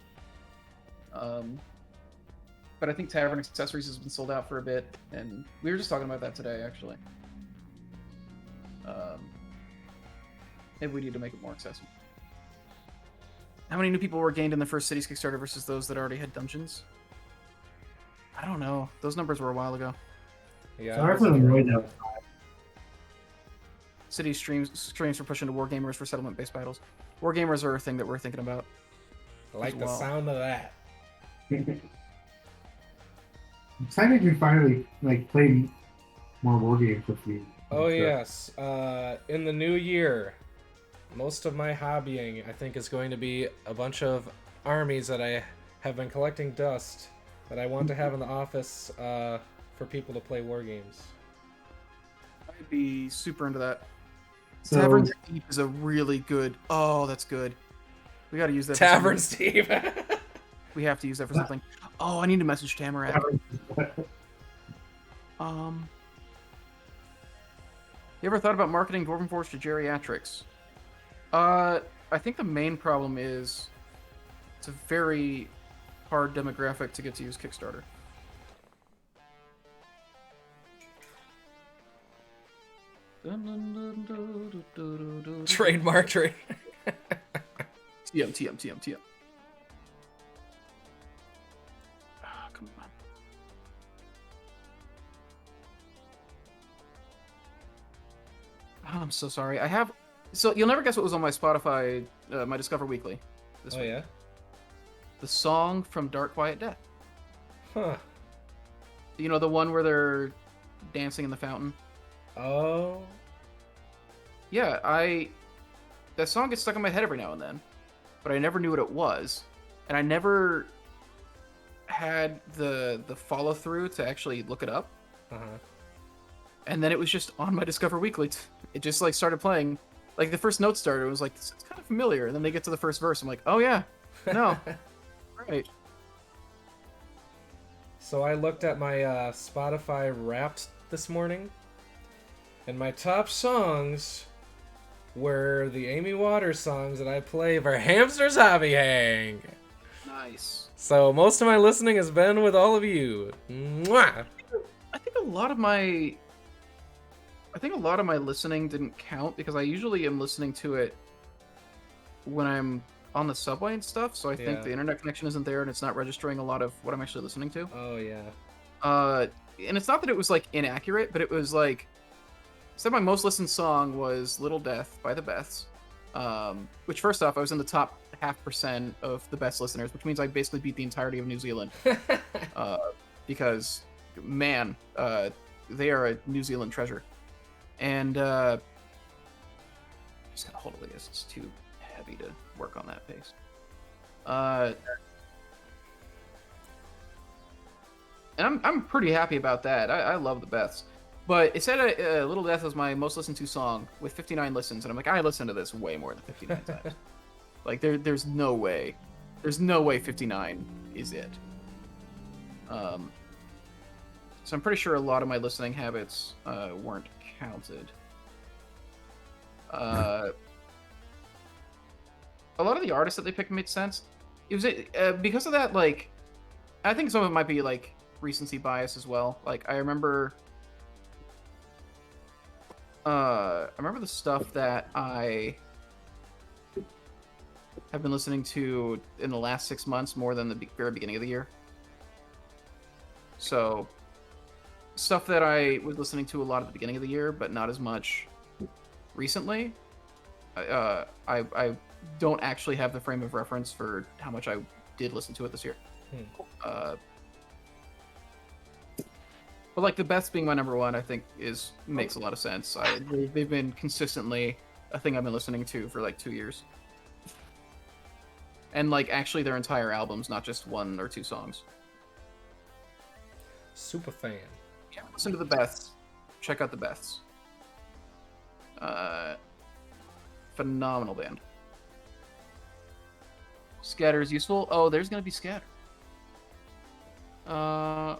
But I think tavern accessories has been sold out for a bit, and we were just talking about that today actually. Maybe we need to make it more accessible. How many new people were gained in the first Cities Kickstarter versus those that already had dungeons? I don't know. Those numbers were a while ago.
Yeah.
Sorry for the noise outside.
City streams for pushing to wargamers for settlement-based battles. Wargamers are a thing that we're thinking about.
I like the sound of that.
I'm excited we finally played more war games with you.
Oh yes. In the new year, most of my hobbying I think is going to be a bunch of armies that I have been collecting dust that I want to have in the office for people to play war games.
I'd be super into that.
So,
Tavern Steve is a really good. Oh, that's good. We got to use that.
Tavern Steve.
We have to use that for something. Oh, I need to message Tamara. You ever thought about marketing Dwarven Forge to geriatrics? I think the main problem is it's a very hard demographic to get to use Kickstarter.
Trademark.
TM. Ah, come on. Oh, I'm so sorry. So you'll never guess what was on my Spotify, my Discover Weekly this week.
Yeah?
The song from Dark Quiet Death.
Huh.
You know, the one where they're dancing in the fountain?
Oh.
Yeah, that song gets stuck in my head every now and then, but I never knew what it was, and I never had the follow through to actually look it up. And then it was just on my Discover Weekly. It just like started playing. Like the first note started, it was like, this is kind of familiar, and then they get to the first verse. I'm like, oh yeah, no, right.
So I looked at my Spotify Wrapped this morning, and my top songs were the Amy Waters songs that I play for Hamster's Hobby Hang.
Nice.
So most of my listening has been with all of you. Mwah!
I think a lot of my listening didn't count because I usually am listening to it when I'm on the subway and stuff, so I think the internet connection isn't there and it's not registering a lot of what I'm actually listening to.
Oh yeah.
And it's not that it was like inaccurate, but it was like, said my most listened song was Little Death by the Beths, which first off, I was in the top 0.5% of the best listeners, which means I basically beat the entirety of New Zealand. Because, man, they are a New Zealand treasure. And, just gotta hold it, it's too heavy to work on that pace. And I'm pretty happy about that. I love the Beths. But it said Little Death was my most listened to song with 59 listens, and I'm like, I listened to this way more than 59 times. Like, there's no way. There's no way 59 is it. So I'm pretty sure a lot of my listening habits weren't counted. A lot of the artists that they picked made sense. It was because of that, like, I think some of it might be, like, recency bias as well. Like, I remember the stuff that I have been listening to in the last 6 months more than the very beginning of the year. So, stuff that I was listening to a lot at the beginning of the year, but not as much recently. I don't actually have the frame of reference for how much I did listen to it this year. But like the Beths being my number one, I think makes a lot of sense. They've been consistently a thing I've been listening to for like 2 years. And like actually their entire albums, not just 1 or 2 songs.
Super fan.
Yeah, listen to the Beths. Check out the Beths. Phenomenal band. Scatter is useful. Oh, there's gonna be Scatter. Fun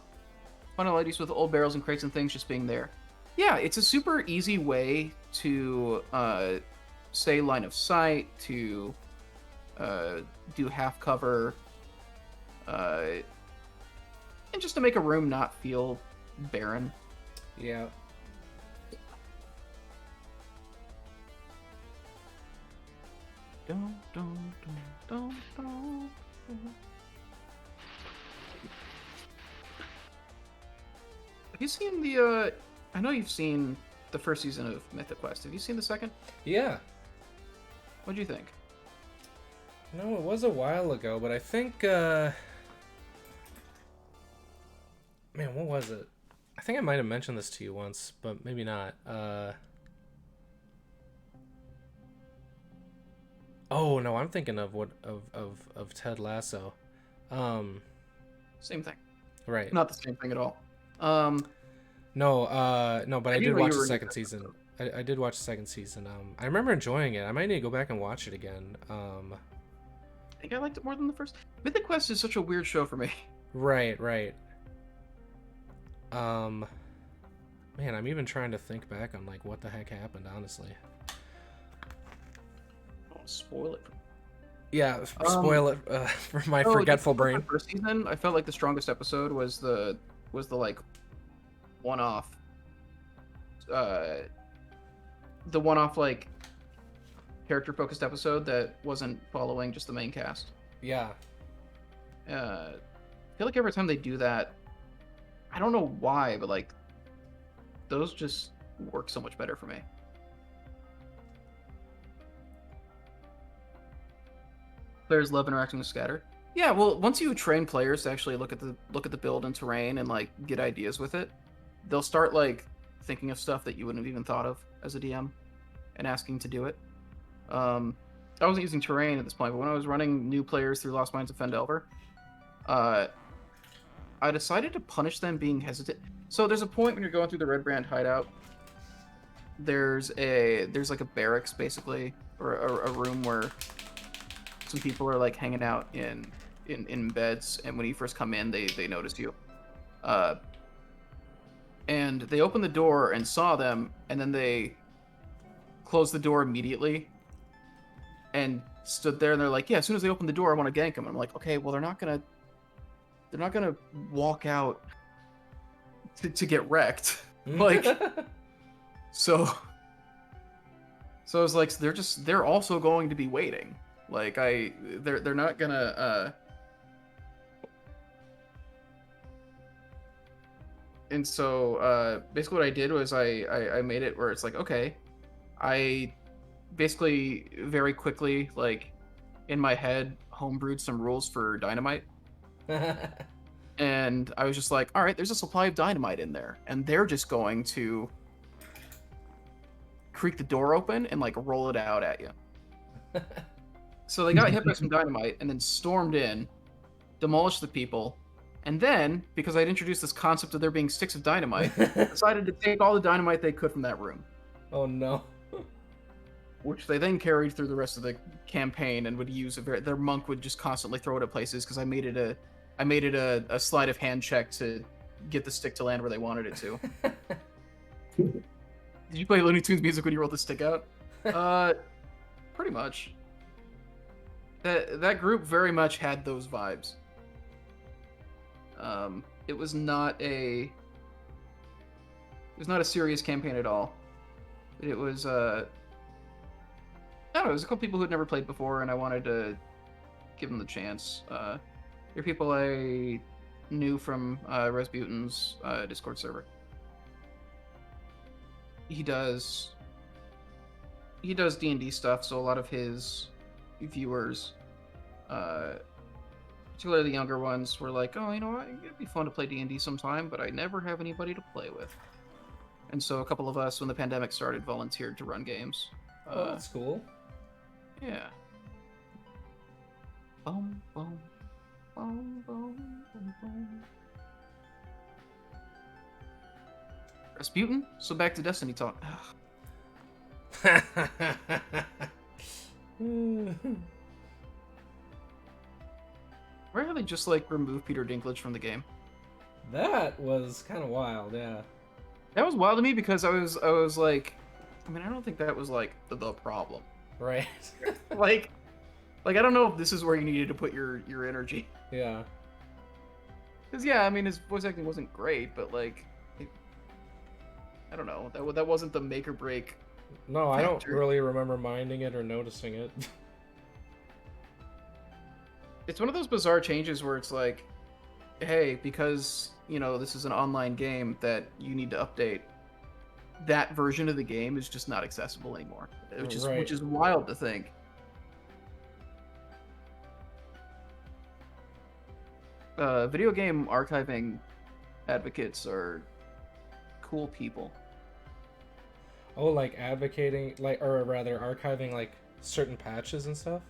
ladies with old barrels and crates and things just being there. Yeah, it's a super easy way to say line of sight, to do half cover, and just to make a room not feel barren.
Yeah.
Don't. Have you seen the, I know you've seen the first season of Mythic Quest. Have you seen the second?
Yeah.
What'd you think?
No, it was a while ago, but I think, man, what was it? I think I might have mentioned this to you once, but maybe not. Oh, no, I'm thinking of Ted Lasso.
Same thing.
Right.
Not the same thing at all.
No, but I did watch the second
season.
season. I did watch the second season. I remember enjoying it. I might need to go back and watch it again.
I think I liked it more than the first. Mythic Quest is such a weird show for me.
Right. Man, I'm even trying to think back on like what the heck happened, honestly.
Don't spoil it.
Yeah, spoil it for my forgetful brain.
The first season, I felt like the strongest episode was the like one-off, the one-off like character-focused episode that wasn't following just the main cast.
Yeah.
I feel like every time they do that, I don't know why, but like those just work so much better for me. Players love interacting with scatter. Yeah, well, once you train players to actually look at the build and terrain and like get ideas with it, they'll start like thinking of stuff that you wouldn't have even thought of as a DM and asking to do it. I wasn't using terrain at this point, but when I was running new players through Lost Mines of Fendelver, I decided to punish them being hesitant. So there's a point when you're going through the Red Brand hideout. There's like a barracks basically, or a room where some people are like hanging out in beds, and when you first come in, they notice you. And they opened the door and saw them, and then they closed the door immediately and stood there, and they're like, yeah, as soon as they open the door, I want to gank them. I'm like, okay, well, they're not gonna walk out to get wrecked. Like, so I was like, they're also going to be waiting. Like, they're not gonna and so basically what I did was I made it where it's like, okay, I basically very quickly, like, in my head, homebrewed some rules for dynamite. And I was just like, all right, there's a supply of dynamite in there, and they're just going to creak the door open and like roll it out at you. So they got hit by some dynamite and then stormed in, demolished the people, and then, because I'd introduced this concept of there being sticks of dynamite, decided to take all the dynamite they could from that room.
Oh no.
Which they then carried through the rest of the campaign and would use their monk would just constantly throw it at places because I made it a sleight of hand check to get the stick to land where they wanted it to. Did you play Looney Tunes music when you rolled the stick out? Pretty much. That group very much had those vibes. It was not a serious campaign at all. It was I don't know, it was a couple people who had never played before, and I wanted to give them the chance. They're people I knew from Rasputin's Discord server. He does D&D stuff, so a lot of his viewers, particularly the younger ones, were like, oh, you know what, it'd be fun to play D&D sometime, but I never have anybody to play with. And so a couple of us, when the pandemic started, volunteered to run games.
Oh, that's cool.
Yeah. Boom, boom, boom, boom, boom, boom. Rasputin? So back to Destiny talk. Where have they just like removed Peter Dinklage from the game?
That was kind of wild, yeah.
That was wild to me because I was like, I mean, I don't think that was like the problem.
Right.
like I don't know if this is where you needed to put your energy.
Yeah.
Because yeah, I mean, his voice acting wasn't great, but like, I don't know, that wasn't the make or break.
No, I don't really remember minding it or noticing it.
It's one of those bizarre changes where it's like, hey, because, you know, this is an online game that you need to update, that version of the game is just not accessible anymore, which is wild to think. Video game archiving advocates are cool people.
Oh, like advocating, like, or rather archiving like certain patches and stuff?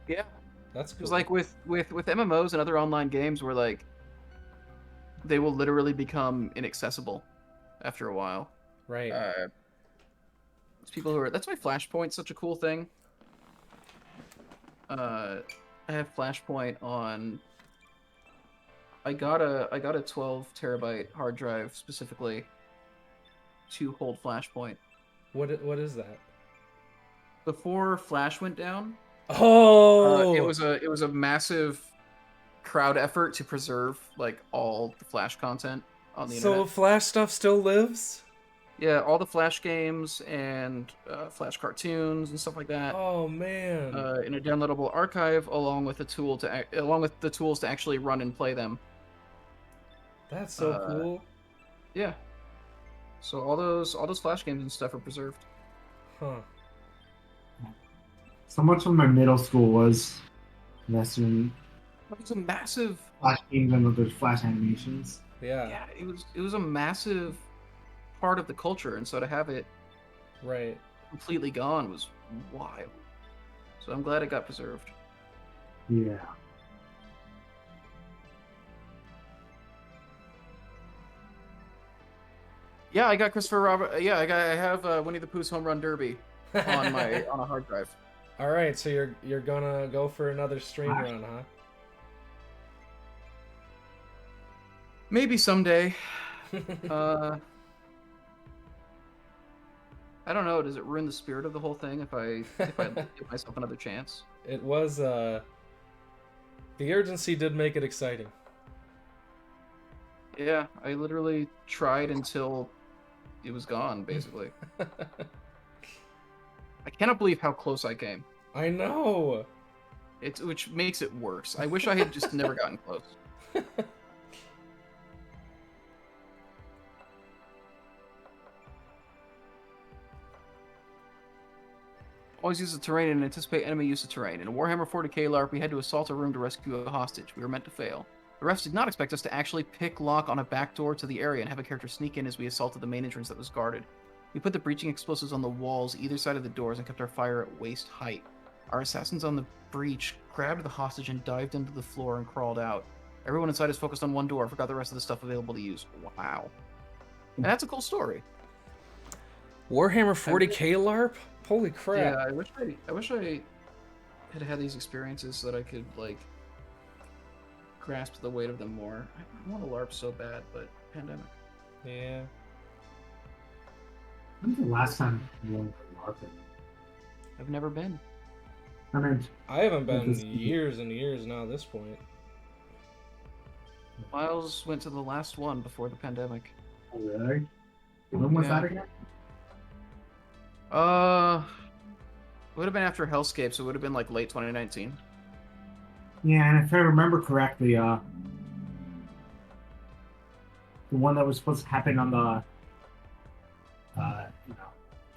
Yeah.
That's cool.
It's like with MMOs and other online games where like they will literally become inaccessible after a while.
Right.
It's people who are, that's why Flashpoint's such a cool thing. I have Flashpoint on, I got a 12 terabyte hard drive specifically to hold Flashpoint.
What is that?
Before Flash went down,
oh,
it was a massive crowd effort to preserve like all the Flash content on the internet.
So Flash stuff still lives?
Yeah, all the Flash games and Flash cartoons and stuff like that.
Oh man.
In a downloadable archive, along with the tools to actually run and play them.
That's so cool.
Yeah. So all those Flash games and stuff are preserved.
Huh.
So much of my middle school was invested in
It was a massive
Flash games and those Flash animations.
Yeah.
Yeah, it was a massive part of the culture, and so to have it
Right.
completely gone was wild. So I'm glad it got preserved.
Yeah.
Yeah, I got Christopher Robert. Yeah, I have Winnie the Pooh's Home Run Derby on a hard drive.
All right, so you're gonna go for another stream run, huh?
Maybe someday. I don't know. Does it ruin the spirit of the whole thing if I give myself another chance?
It was the urgency did make it exciting.
Yeah, I literally tried until it was gone, basically. I cannot believe how close I came.
I know.
Which makes it worse. I wish I had just never gotten close. Always use the terrain and anticipate enemy use of terrain. In a Warhammer 40k Larp, we had to assault a room to rescue a hostage. We were meant to fail. The refs did not expect us to actually pick lock on a back door to the area and have a character sneak in as we assaulted the main entrance that was guarded. We put the breaching explosives on the walls either side of the doors and kept our fire at waist height. Our assassins on the breach grabbed the hostage and dived into the floor and crawled out. Everyone inside is focused on one door, forgot the rest of the stuff available to use. Wow. And that's a cool story.
Warhammer 40k LARP? Holy crap.
Yeah, I wish I had had these experiences so that I could, like, grasp the weight of them more. I want to LARP so bad, but pandemic.
Yeah.
When's the last time you went LARPing?
I've never been.
I mean,
I haven't been years and years now at this point.
Miles went to the last one before the pandemic.
oh, really? When was that again?
It would have been after Hellscape, so it would have been like late 2019.
Yeah, and if I remember correctly, the one that was supposed to happen on the,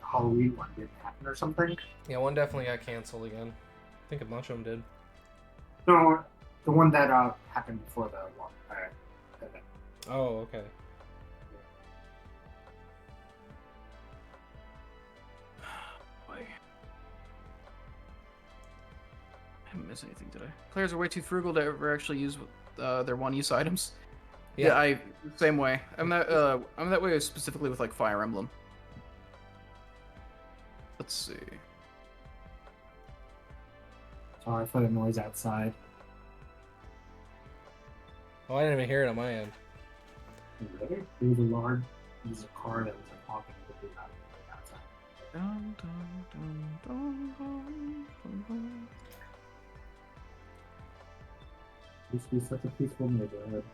Halloween one didn't happen or something.
Yeah, one definitely got canceled again. I think a bunch of them did.
No, the one that happened before the one.
Oh, okay.
Boy. I haven't missed anything, did I? Players are way too frugal to ever actually use their one-use items. Yeah, same way. I'm that way specifically with like Fire Emblem. Let's see.
Sorry for the noise outside.
Oh, I didn't even hear it on my end.
Really? There was a large piece of car that was like honking really loud outside.
Dun, dun, dun, dun, dun, dun, dun.
Used to be such a peaceful neighborhood.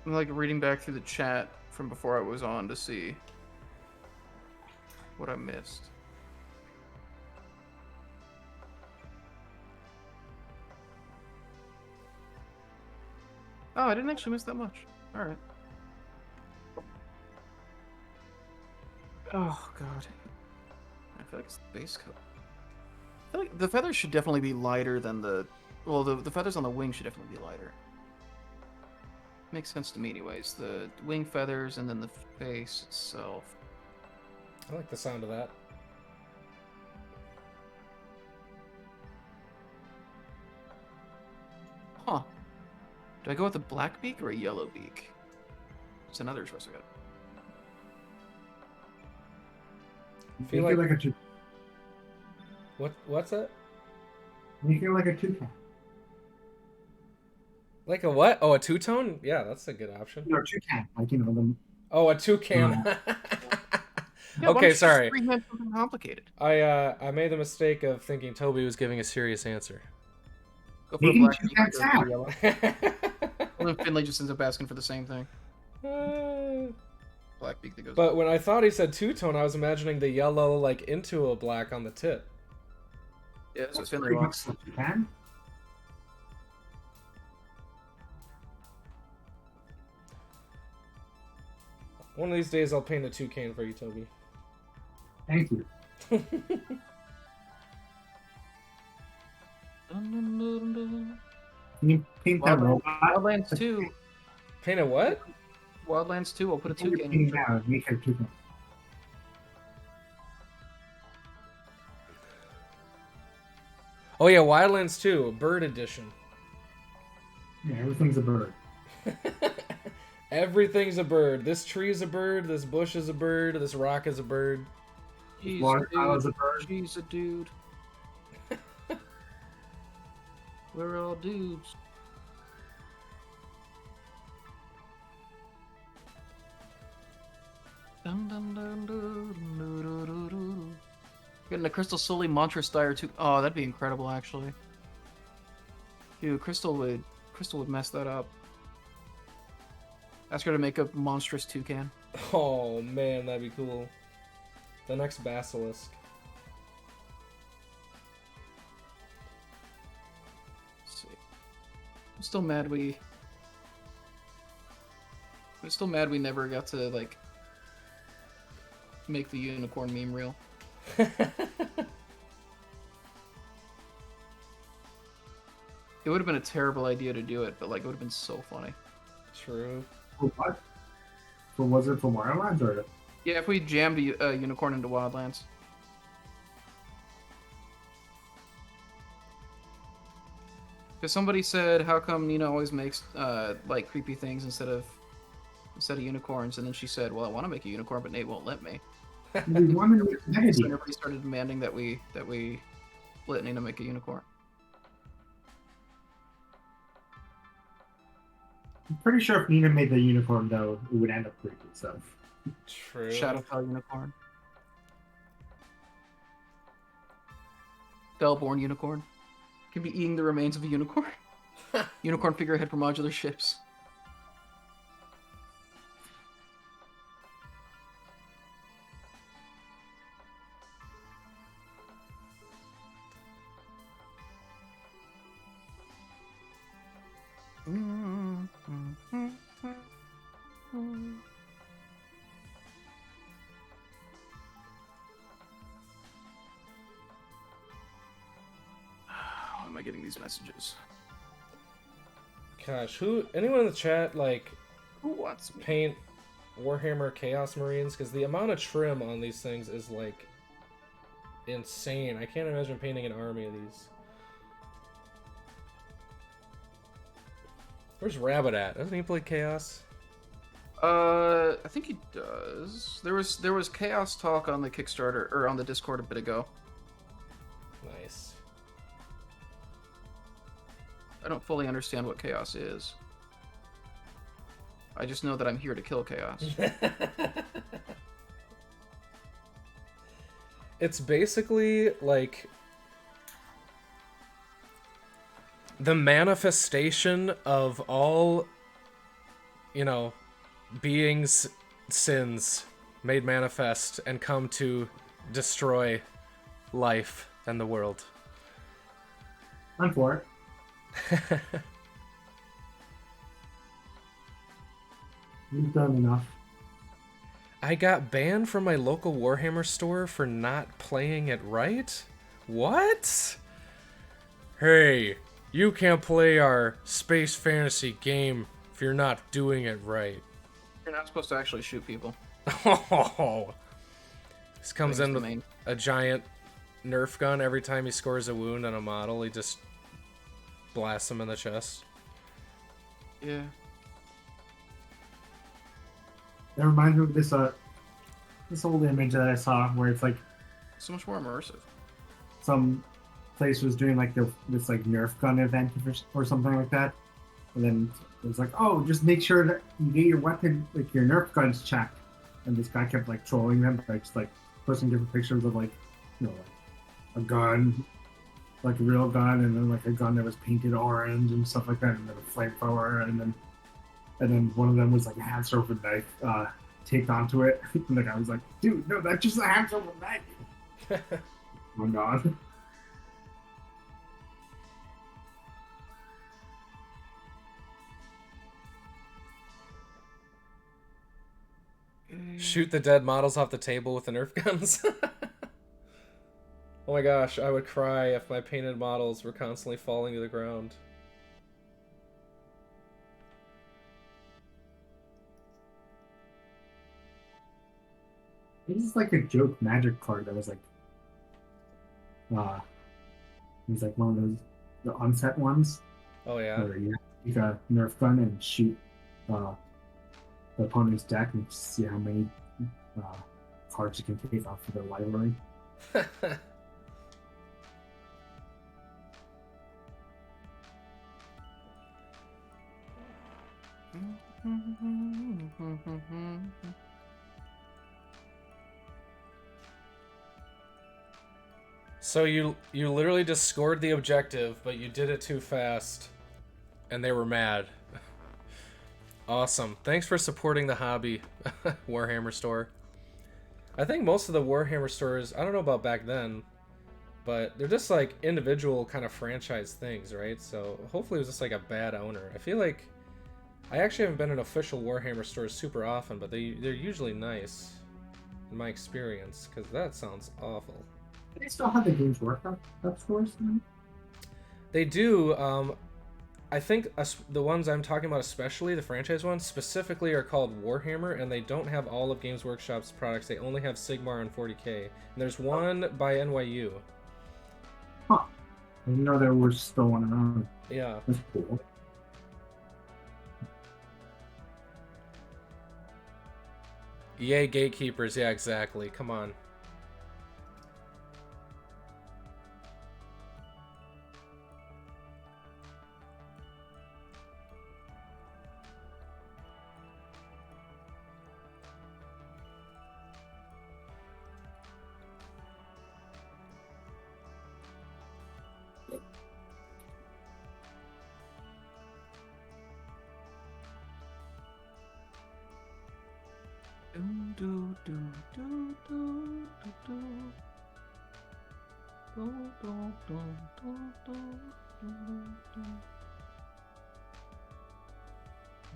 I'm like reading back through the chat from before I was on to see what I missed. Oh, I didn't actually miss that much. All right. Oh god. I feel like it's the base coat. I feel like the feathers should definitely be lighter than the. Well, the feathers on the wing should definitely be lighter. Makes sense to me, anyways. The wing feathers and then the face itself.
I like the sound of that.
Huh. Do I go with a black beak or a yellow beak? It's another choice I got.
Feel like a two.
What's that?
You feel like a toucan.
Like a what? Oh, a two-tone? Yeah, that's a good option.
No, toucan. Like, them.
Oh, a toucan.
Yeah,
Okay, sorry.
Something complicated.
I made the mistake of thinking Toby was giving a serious answer.
Go for a
Making
black
two
beak,
cats
go for
out.
a yellow. And then Finley just ends up asking for the same thing. Black beak that goes.
But when I thought he said two-tone, I was imagining the yellow like into a black on the tip.
Yeah, that's what
That's
Finley
pretty much
wants.
what you can.
One of these days I'll paint a toucan for you, Toby.
Thank you. Can you paint that robot?
Wildlands 2.
Paint a what?
Wildlands 2. I'll put a toucan.
Painting that, make her toucan.
Oh yeah, Wildlands 2, bird edition.
Yeah, everything's a bird.
Everything's a bird. This tree's a bird, this bush is a bird, this rock is a bird.
She's a
Water is a
dude.
bird.
She's a dude. We're all dudes. Dun, dun, dun, dun, dun, dun, dun, dun. Getting a Crystal Sully Mantra Stire too. Oh, that'd be incredible, actually. Dude, Crystal would mess that up. Ask her to make a monstrous toucan.
Oh man, that'd be cool. The next basilisk.
Let's see. I'm still mad we never got to like make the unicorn meme real. It would have been a terrible idea to do it, but like it would have been so funny.
True.
For what? For was it for Wildlands or?
Yeah, if we jammed a unicorn into Wildlands. Because somebody said, how come Nina always makes like creepy things instead of unicorns? And then she said, well, I want to make a unicorn, but Nate won't let me.
We wanted to make
So
Kennedy.
everybody started demanding that we let Nina make a unicorn.
I'm pretty sure if Nina made the unicorn though, it would end up creepy. So
True.
Shadowfell unicorn. Spellborn unicorn. Can be eating the remains of a unicorn. Unicorn figurehead for modular ships. How am I getting these messages?
Gosh, anyone in the chat like
Who wants me?
paint Warhammer Chaos Marines? Because the amount of trim on these things is like insane. I can't imagine painting an army of these. Where's Rabbit at? Doesn't he play Chaos?
I think he does. There was chaos talk on the Kickstarter or on the Discord a bit ago.
Nice.
I don't fully understand what chaos is. I just know that I'm here to kill chaos.
It's basically like the manifestation of all, beings' sins made manifest and come to destroy life and the world.
I'm for it. You've done enough.
I got banned from my local Warhammer store for not playing it right? What? Hey, you can't play our space fantasy game if you're not doing it right.
You're not supposed to actually shoot people.
Oh. This comes
I think
in
it's
with
the main-
a giant Nerf gun. Every time he scores a wound on a model, he just blasts him in the chest.
Yeah.
That reminds me of this old image that I saw where it's like
So much more immersive.
some place was doing like this like Nerf gun event or something like that, and then it was like, oh, just make sure that you get your weapon, like your Nerf guns checked. And this guy kept like trolling them by just like posting different pictures of like, like a gun like a real gun, and then like a gun that was painted orange and stuff like that, and then a flamethrower, and then one of them was like a hamster with a knife taped onto it. And the guy was like, "Dude, no, that's just a hamster with a knife." Oh my god.
Shoot the dead models off the table with the Nerf guns. Oh my gosh, I would cry if my painted models were constantly falling to the ground.
This is like a joke magic card that was like, it was like one of those the unset ones
Oh yeah.
where you take a Nerf gun and shoot the opponent's deck and see how many uh, cards you can take off of their library.
So you literally just scored the objective, but you did it too fast, and they were mad. Awesome. Thanks for supporting the hobby, Warhammer store. I think most of the Warhammer stores, I don't know about back then, but they're just like individual kind of franchise things, right? So hopefully it was just like a bad owner. I feel like I actually haven't been in official Warhammer stores super often, but they're usually nice in my experience, because that sounds awful.
They still have the Games Workshop stores, man.
They do. I think the ones I'm talking about, especially the franchise ones, specifically are called Warhammer, and they don't have all of Games Workshop's products. They only have Sigmar and 40k. And there's one by NYU.
Huh. I didn't know there was still one around.
Yeah.
That's cool.
Yay, gatekeepers. Yeah, exactly. Come on.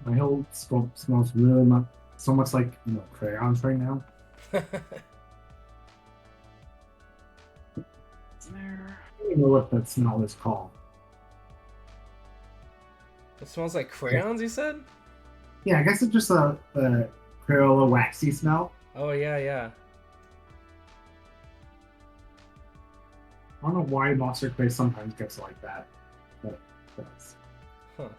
My whole smells really much, so much like crayons right now.
There.
I don't even know what that smell is called.
It smells like crayons, you said?
Yeah, I guess it's just a Crayola waxy smell.
Oh, yeah, yeah.
I don't know why Monster Clay sometimes gets like that, but that's.
Huh.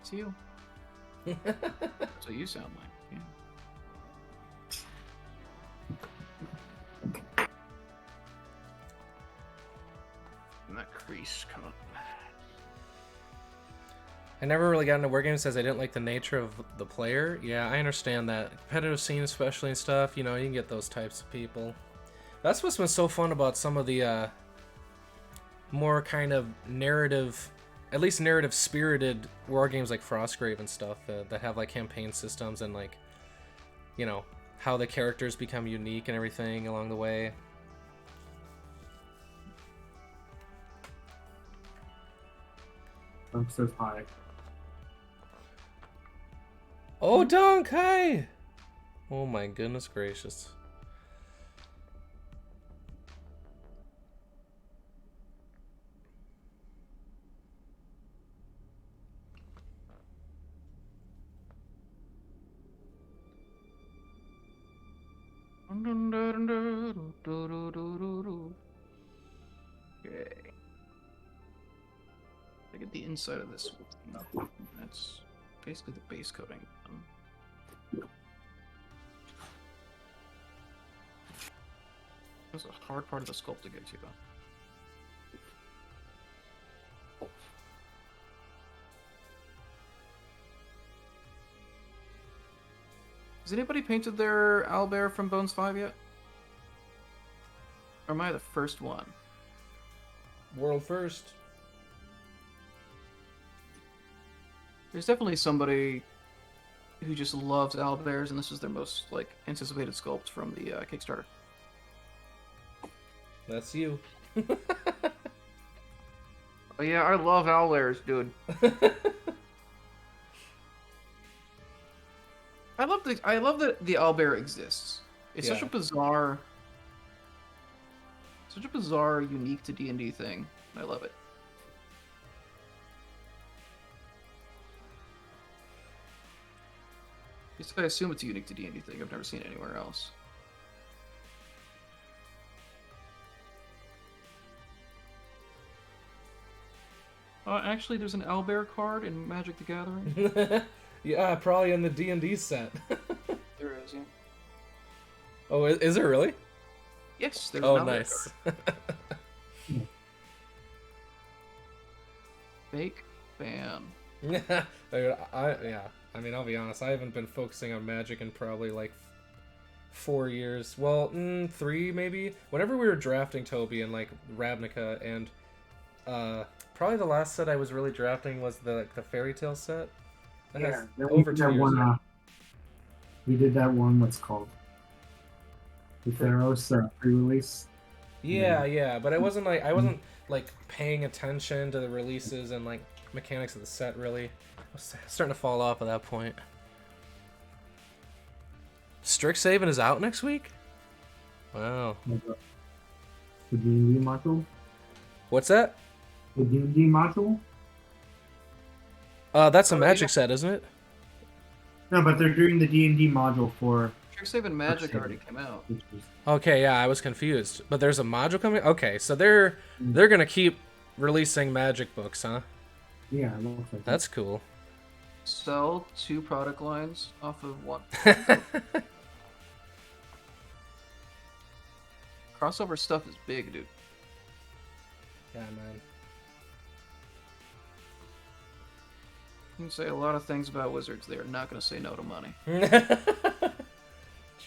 It's you. That's what you sound like. Yeah. And that crease come up.
I never really got into war games because I didn't like the nature of the player. Yeah, I understand that. Competitive scene especially and stuff, you can get those types of people. That's what's been so fun about some of the more kind of narrative, at least narrative spirited war games like Frostgrave and stuff that have like campaign systems and like, how the characters become unique and everything along the way.
I'm so high.
Oh, Dunk, hi! Oh my goodness gracious.
Okay. Look at the inside of this. it's basically the base coating. That's a hard part of the sculpt to get to, though. Has anybody painted their owlbear from Bones 5 yet? Or am I the first one?
World first.
There's definitely somebody who just loves owlbears, and this is their most like anticipated sculpt from the Kickstarter.
That's you.
Oh yeah, I love owlbears, dude. I love that the owlbear exists. It's such a bizarre, unique to D&D thing. I love it. At least I assume it's a unique to D&D thing. I've never seen it anywhere else. Actually, there's an owlbear card in Magic the Gathering.
Yeah, probably in the D&D set.
There is, yeah.
Oh, is there really?
Yes, there's
Oh,
an owlbear
nice.
card. Fake fan.
Yeah, I mean, I'll be honest. I haven't been focusing on Magic in probably like 4 years. Well, 3 maybe. Whenever we were drafting Toby and like Ravnica, and probably the last set I was really drafting was the Fairy Tale set. That has over 2 years.
We did that one. What's called the Theros pre-release.
Yeah, but I wasn't like paying attention to the releases and like mechanics of the set really. I was starting to fall off at that point. Strixhaven is out next week? Wow.
The D&D module?
What's that?
The D&D module?
That's a Magic set, isn't it?
No, but they're doing the D&D module for...
Strixhaven Magic already came out.
Okay, yeah, I was confused. But there's a module coming? Okay, so they're gonna keep releasing Magic books, huh?
Yeah, it looks like
That's cool.
Sell 2 product lines off of one. Crossover stuff is big, dude.
Yeah, man.
You can say a lot of things about Wizards. They are not going to say no to money.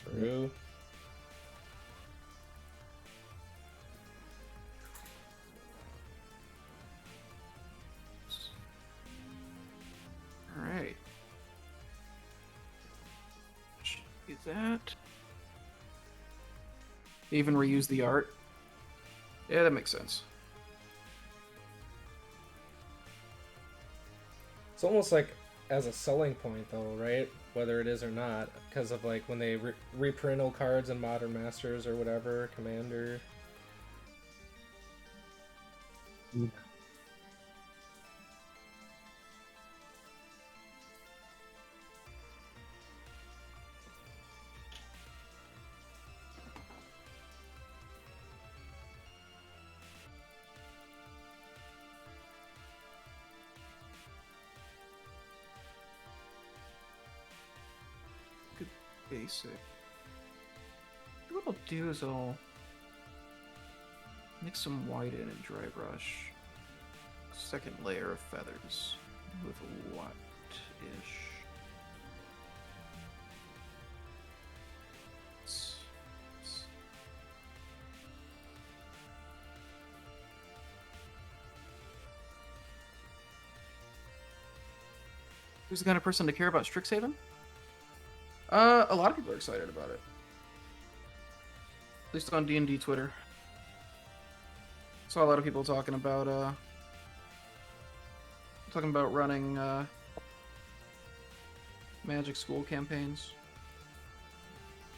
True.
All right. Do that. Even reuse the art. Yeah, that makes sense.
It's almost like as a selling point, though, right? Whether it is or not, because of like when they reprint old cards in Modern Masters or whatever, Commander.
Yeah.
Basic. What I'll do is I'll mix some white in and dry brush. Second layer of feathers with white-ish. Who's the kind of person to care about Strixhaven? A lot of people are excited about it. At least on D&D Twitter. Saw a lot of people talking about running Magic school campaigns.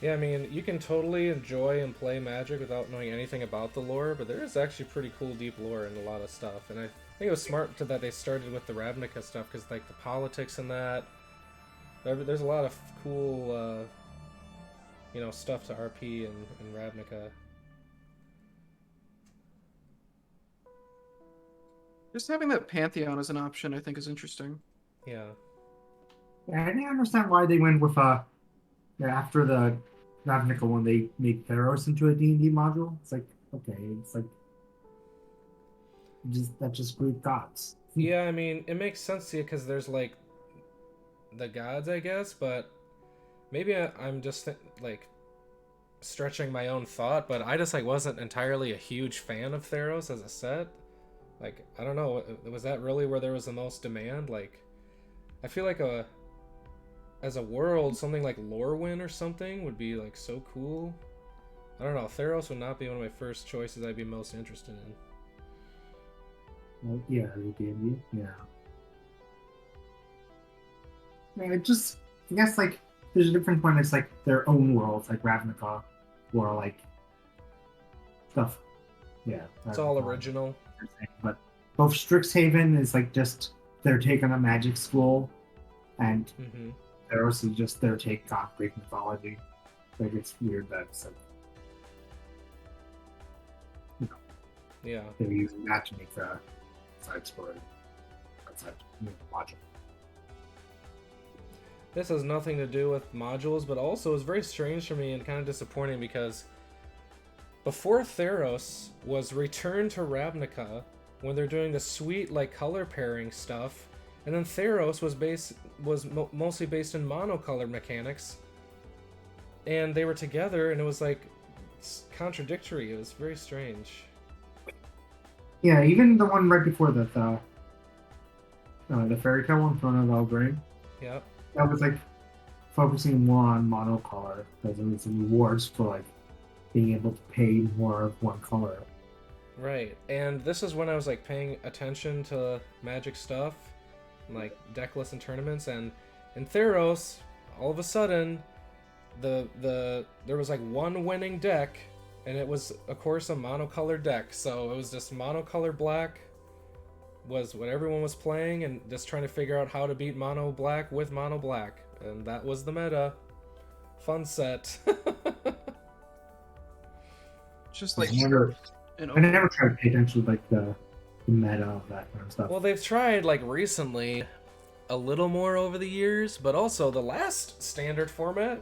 Yeah, I mean, you can totally enjoy and play Magic without knowing anything about the lore, but there is actually pretty cool, deep lore in a lot of stuff. And I think it was smart that they started with the Ravnica stuff, because like the politics in that. There's a lot of cool, stuff to RP in Ravnica.
Just having that Pantheon as an option, I think, is interesting.
Yeah.
Yeah, I didn't understand why they went with after the Ravnica one, they made Theros into a D&D module. It's like, okay, it's like that's just Greek gods.
Yeah, I mean, it makes sense to you because there's like the gods, I guess, but maybe I'm just like stretching my own thought, but I just like wasn't entirely a huge fan of Theros as a set. Like, I don't know, was that really where there was the most demand? Like, I feel like as a world, something like Lorwyn or something would be like so cool. I don't know. Theros would not be one of my first choices I'd be most interested in.
Well, yeah, the D&D, yeah. Yeah, it just, I guess, like, there's a difference when it's, like, their own worlds, like Ravnica, or, like, stuff. Yeah.
It's all original.
But both Strixhaven is, like, just their take on a magic school, and Theros is just their take on Greek mythology. Like, it's weird that it's, like, you know,
yeah,
they're using that to make the side story outside, module.
This has nothing to do with modules, but also is very strange for me and kind of disappointing because before Theros was returned to Ravnica when they're doing the sweet like color pairing stuff, and then Theros was mostly based in monocolored mechanics, and they were together, and it was like contradictory. It was very strange.
Yeah, even the one right before that, the fairy tale one, Throne of Eldraine.
Yep.
That was like focusing more on monocolor because there was some rewards for like being able to pay more of one color.
Right, and this is when I was like paying attention to Magic stuff, like deck lists and tournaments, and in Theros, all of a sudden, there was like one winning deck, and it was of course a monocolored deck. So it was just monocolor black was what everyone was playing, and just trying to figure out how to beat mono black with mono black, and that was the meta. Fun set.
Just like
I never tried to pay attention to like the meta of that kind of stuff.
Well, they've tried like recently a little more over the years, but also the last standard format,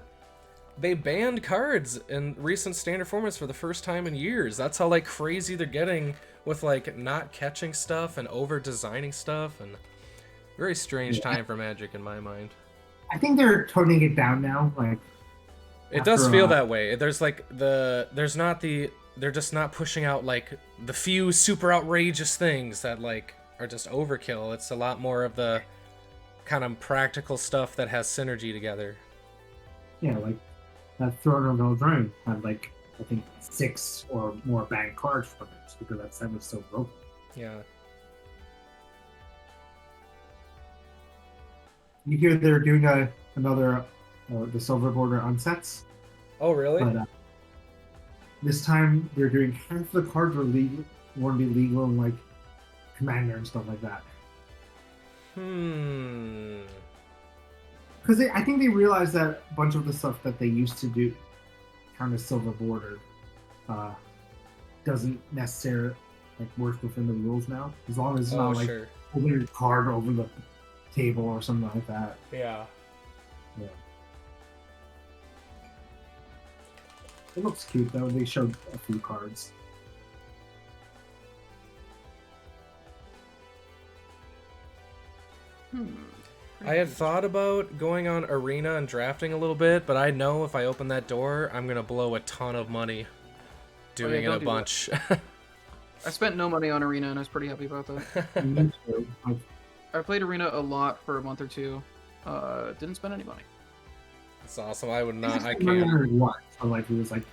they banned cards in recent standard formats for the first time in years. That's how like crazy they're getting with like not catching stuff and over designing stuff, and very strange time for Magic in my mind.
I think they're toning it down now. Like
it does feel that way. There's like they're just not pushing out like the few super outrageous things that like are just overkill. It's a lot more of the kind of practical stuff that has synergy together.
Yeah, like that Throne of Eldraine had like I think 6 or more banned cards from it because that set was so broken.
Yeah.
You hear they're doing another the Silver Border unsets.
Oh really?
But this time they're doing half the cards were legal, won't be legal in like Commander and stuff like that. Because I think they realized that a bunch of the stuff that they used to do, kind of Silver Border, doesn't necessarily like work within the rules now. As long as it's not like holding your card over the table or something like that.
Yeah.
Yeah. It looks cute though. They showed a few cards.
I had thought about going on Arena and drafting a little bit, but I know if I open that door, I'm gonna blow a ton of money doing it a bunch.
I spent no money on Arena, and I was pretty happy about that. I played Arena a lot for a month or two. Didn't spend any money.
That's awesome. I would not. I can't.
So like it was like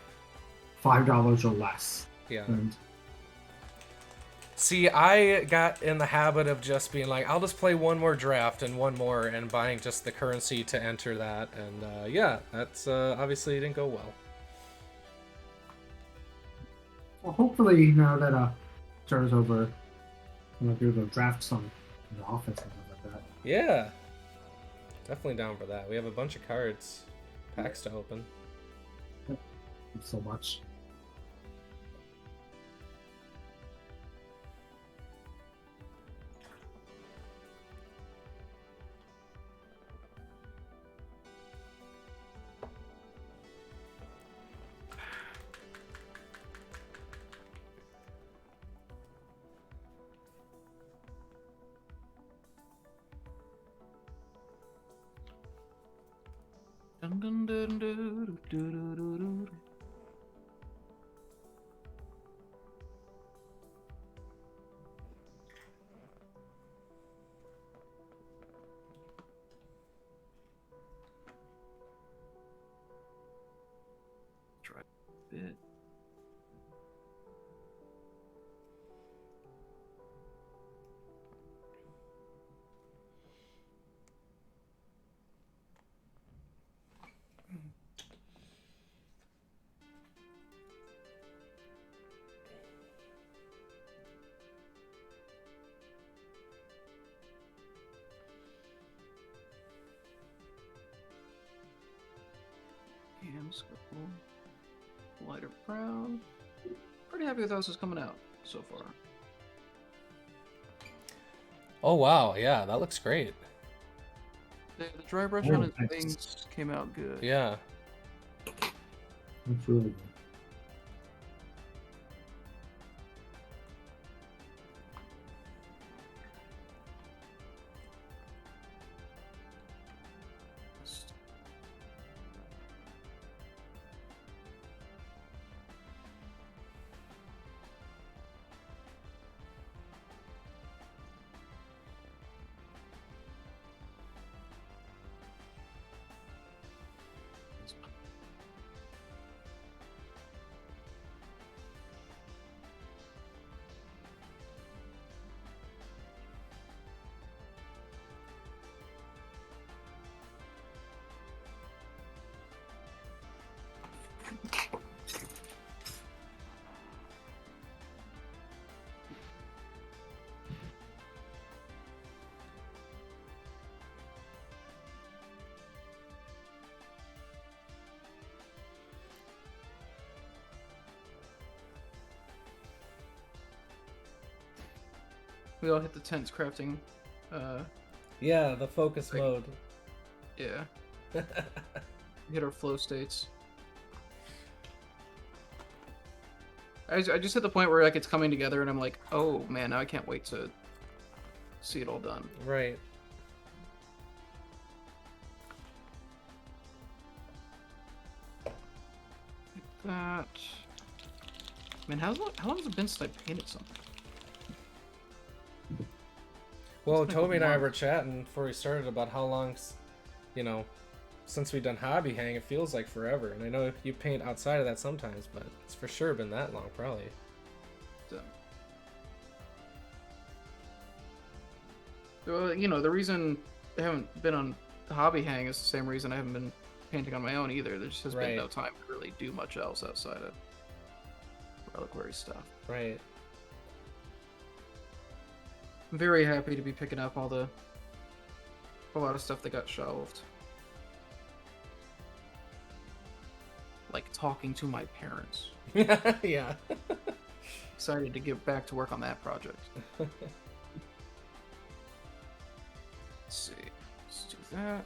$5 or less.
Yeah.
And
see, I got in the habit of just being like, I'll just play one more draft and one more, and buying just the currency to enter that. And yeah, that's obviously didn't go well.
Well, hopefully now that Star's over, I'm gonna be able to draft some in the office and stuff like that.
Yeah, definitely down for that. We have a bunch of cards, packs to open.
So much.
Try a bit. Hamster, lighter brown. Pretty happy with how this is coming out so far.
Oh wow, yeah, that looks great.
The dry brush on his wings came out good.
Yeah.
That's really good.
We all hit the tents crafting.
Yeah, the focus
Like-
mode.
Yeah. Hit our flow states. I just hit the point where like it's coming together, and I'm like, oh man, now I can't wait to see it all done.
Right.
Like that. Man, how long has it been since I painted something?
Well,
It's been a
Toby and I
couple
were chatting before we started about how long, you know, since we've done hobby hang. It feels like forever. And I know you paint outside of that sometimes, but it's for sure been that long, probably.
So, you know, the reason I haven't been on hobby hang is the same reason I haven't been painting on my own either. There just has
Right.
been no time to really do much else outside of Reliquary stuff.
Right.
I'm very happy to be picking up a lot of stuff that got shelved. Like talking to my parents.
Yeah.
Excited to get back to work on that project. Let's see. Let's do that.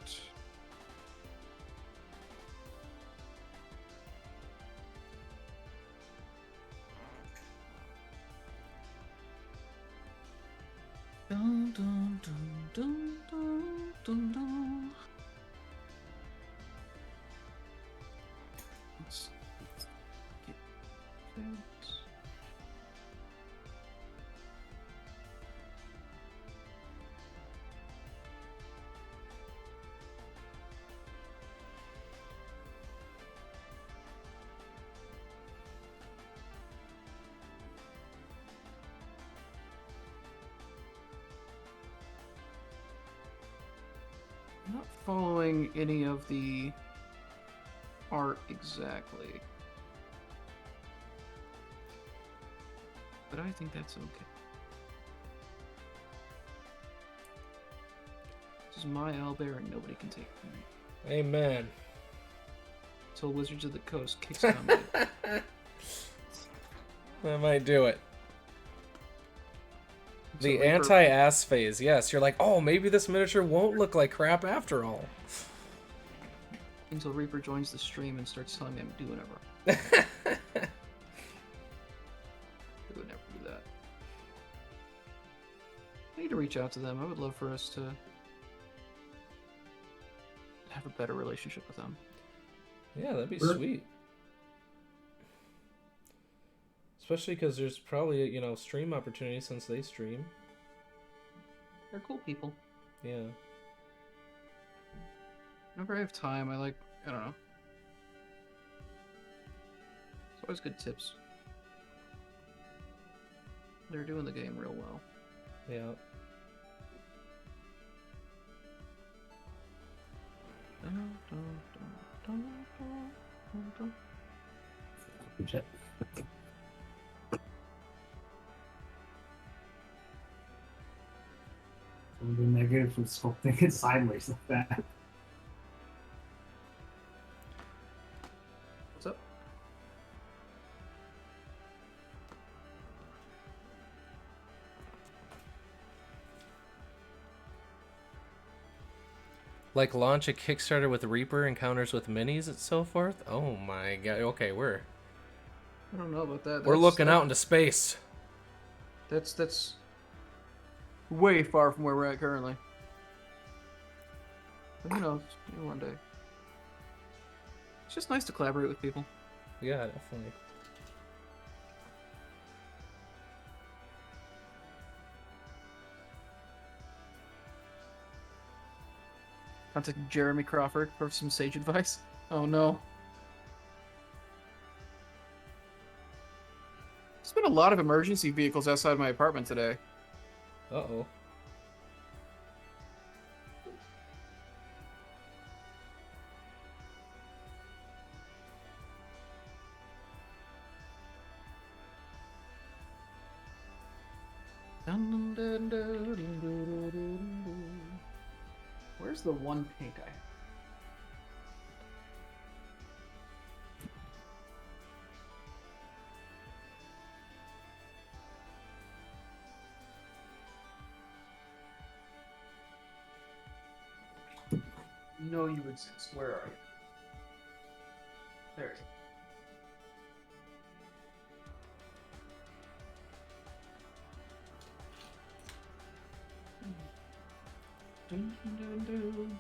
Dun, dun, dun, dun, dun, dun, dun. Let's get that. I'm not following any of the art exactly, but I think that's okay. This is my owlbear and nobody can take it from me.
Amen.
Until Wizards of the Coast kicks it on me.
That might do it. The
Until Reaper-
anti-ass phase. Yes, you're like, oh, maybe this miniature won't look like crap after all.
Until Reaper joins the stream and starts telling me I'm doing whatever. They would never do that. I need to reach out to them. I would love for us to have a better relationship with them.
Yeah, that'd be
Sure.
sweet. Especially because there's probably, stream opportunities since they stream.
They're cool people.
Yeah.
Whenever I have time, I don't know. It's always good tips. They're doing the game real well.
Yeah.
Shit. Something negative from sculpting it sideways like that.
What's up?
Like launch a Kickstarter with Reaper encounters with minis and so forth. Oh my god. Okay, we're
I don't know about that.
we're looking out into space.
That's way far from where we're at currently. But who knows? Maybe one day. It's just nice to collaborate with people.
Yeah, definitely.
Contact Jeremy Crawford for some sage advice. Oh no. There's been a lot of emergency vehicles outside my apartment today.
Uh-oh.
Where's the one pink I have? No, you exist. Where are you? There it is. Dun, dun, dun.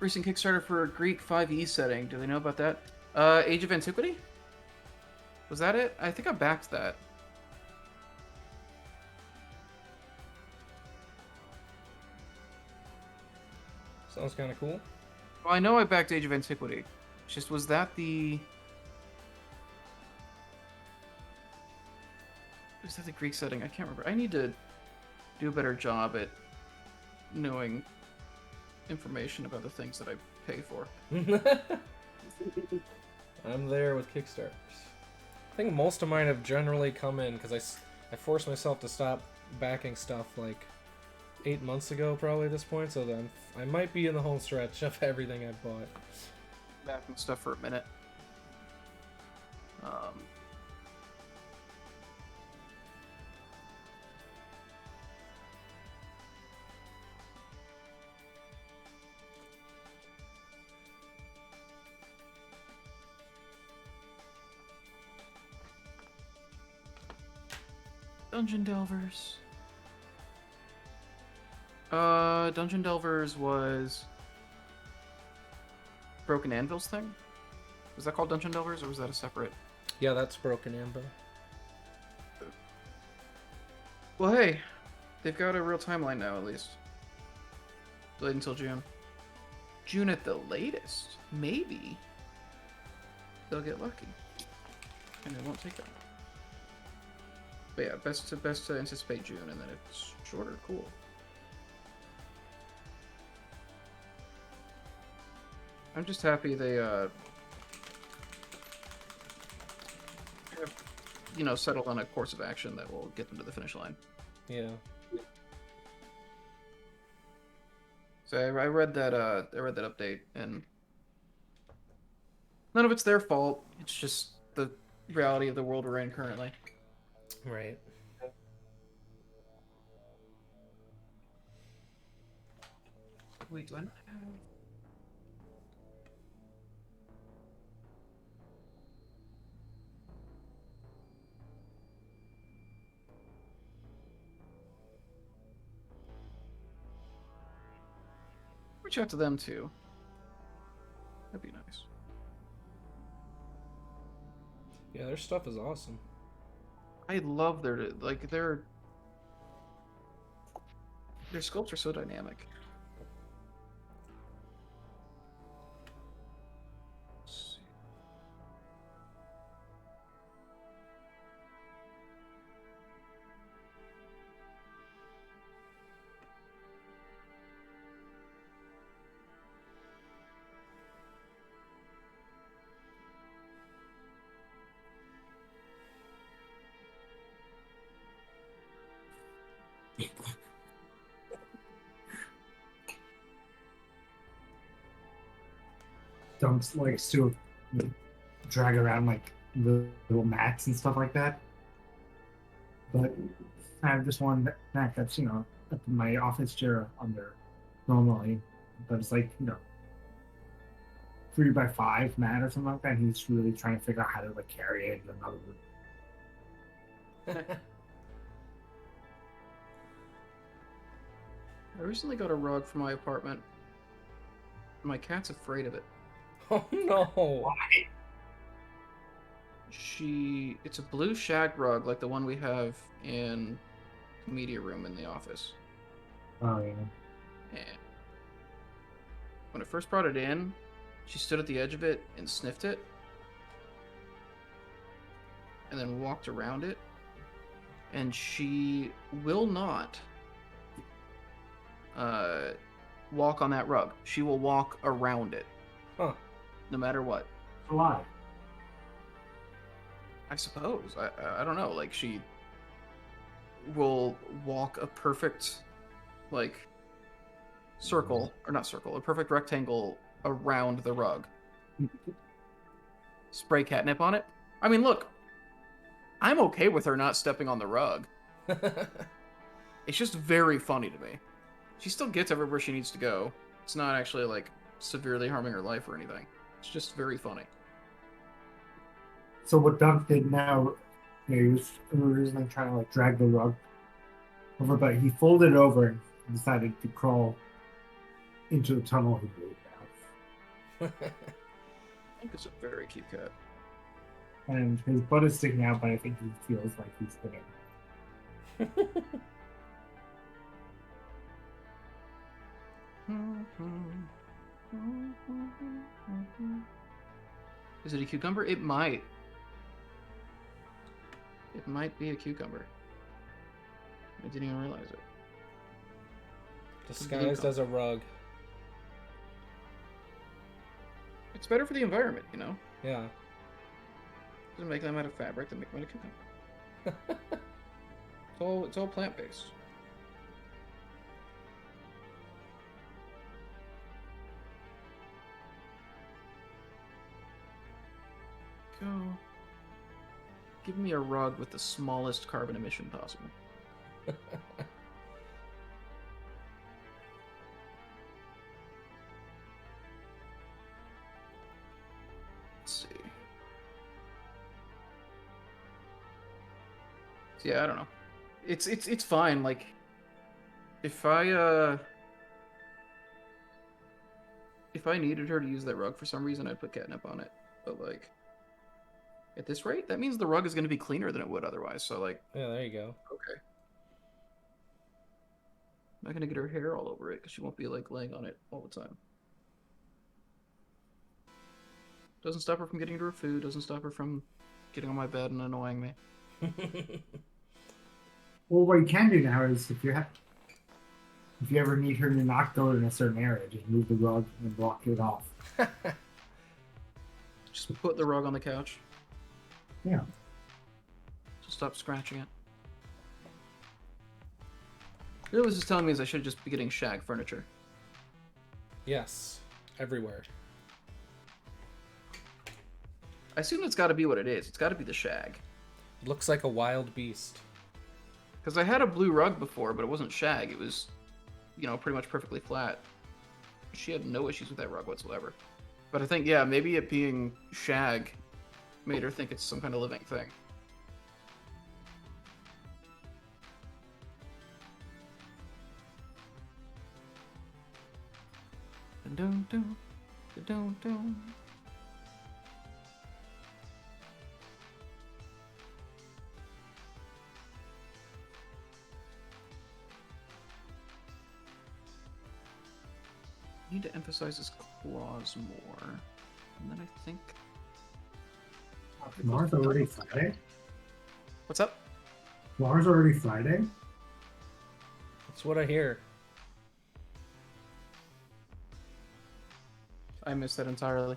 Recent Kickstarter for a Greek 5e setting. Do they know about that? Age of Antiquity? Was that it? I think I backed that.
Sounds kind of cool.
Well, I know I backed Age of Antiquity. Just, was that the... Was that the Greek setting? I can't remember. I need to do a better job at knowing information about the things that I pay for.
I'm there with Kickstarters. I think most of mine have generally come in because I forced myself to stop backing stuff like 8 months ago, probably at this point. So then I might be in the home stretch of everything I've bought.
Backing stuff for a minute. Dungeon Delvers. Dungeon Delvers was Broken Anvil's thing? Was that called Dungeon Delvers, or was that a separate?
Yeah, that's Broken Anvil.
Well, hey, they've got a real timeline now, at least. Delayed until June. June at the latest. Maybe they'll get lucky. And it won't take that. But yeah, best to anticipate June, and then it's shorter. Cool. I'm just happy they have, settled on a course of action that will get them to the finish line.
Yeah.
So I read that update, and none of it's their fault. It's just the reality of the world we're in currently.
Right.
Wait, do I not have... Reach out to them too. That'd be nice.
Yeah, their stuff is awesome.
I love their sculpts are so dynamic. Let's see.
Dunks likes to drag around like little mats and stuff like that. But I have just one mat that's up in my office chair under normally, but it's like 3x5 mat or something like that. And he's really trying to figure out how to like carry it in another room.
I recently got a rug for my apartment. My cat's afraid of it.
Oh no!
It's a blue shag rug like the one we have in the media room in the office.
Oh yeah.
And when I first brought it in, she stood at the edge of it and sniffed it, and then walked around it, and she will not walk on that rug. She will walk around it.
Huh.
No matter what.
Why?
I suppose. I don't know. Like, she will walk a perfect, like, circle, or not circle, a perfect rectangle around the rug. Spray catnip on it. I mean, look, I'm okay with her not stepping on the rug. It's just very funny to me. She still gets everywhere she needs to go. It's not actually, like, severely harming her life or anything. It's just very funny.
So what Dunk did now, he was originally trying to like drag the rug over, but he folded over and decided to crawl into the tunnel he made now.
I think it's a very cute cat.
And his butt is sticking out, but I think he feels like he's fitting.
Is it a cucumber? It might. It might be a cucumber. I didn't even realize it.
Disguised as a rug.
It's better for the environment,
Yeah.
Doesn't make them out of fabric, they make them out of cucumber. It's all plant-based. Go. Give me a rug with the smallest carbon emission possible. Let's see. So yeah, I don't know. It's fine. Like, if I needed her to use that rug for some reason, I'd put catnip on it. But like, at this rate, that means the rug is going to be cleaner than it would otherwise. So like,
Yeah, there you go.
okay. I'm not going to get her hair all over it because she won't be like laying on it all the time. Doesn't stop her from getting to her food. Doesn't stop her from getting on my bed and annoying me.
Well, what you can do now is if you ever need her to not go in a certain area, just move the rug and block it off.
Just put the rug on the couch.
Yeah.
So stop scratching it. You know what this is telling me is I should just be getting shag furniture.
Yes, everywhere.
I assume it's got to be what it is. It's got to be the shag.
Looks like a wild beast.
Because I had a blue rug before, but it wasn't shag. It was, pretty much perfectly flat. She had no issues with that rug whatsoever. But I think, yeah, maybe it being shag made her think it's some kind of living thing. Dun-dun-dun, dun-dun-dun. Need to emphasize his claws more. And then I think...
Tomorrow's already Friday?
What's up?
Tomorrow's already Friday?
That's what I hear.
I missed that entirely.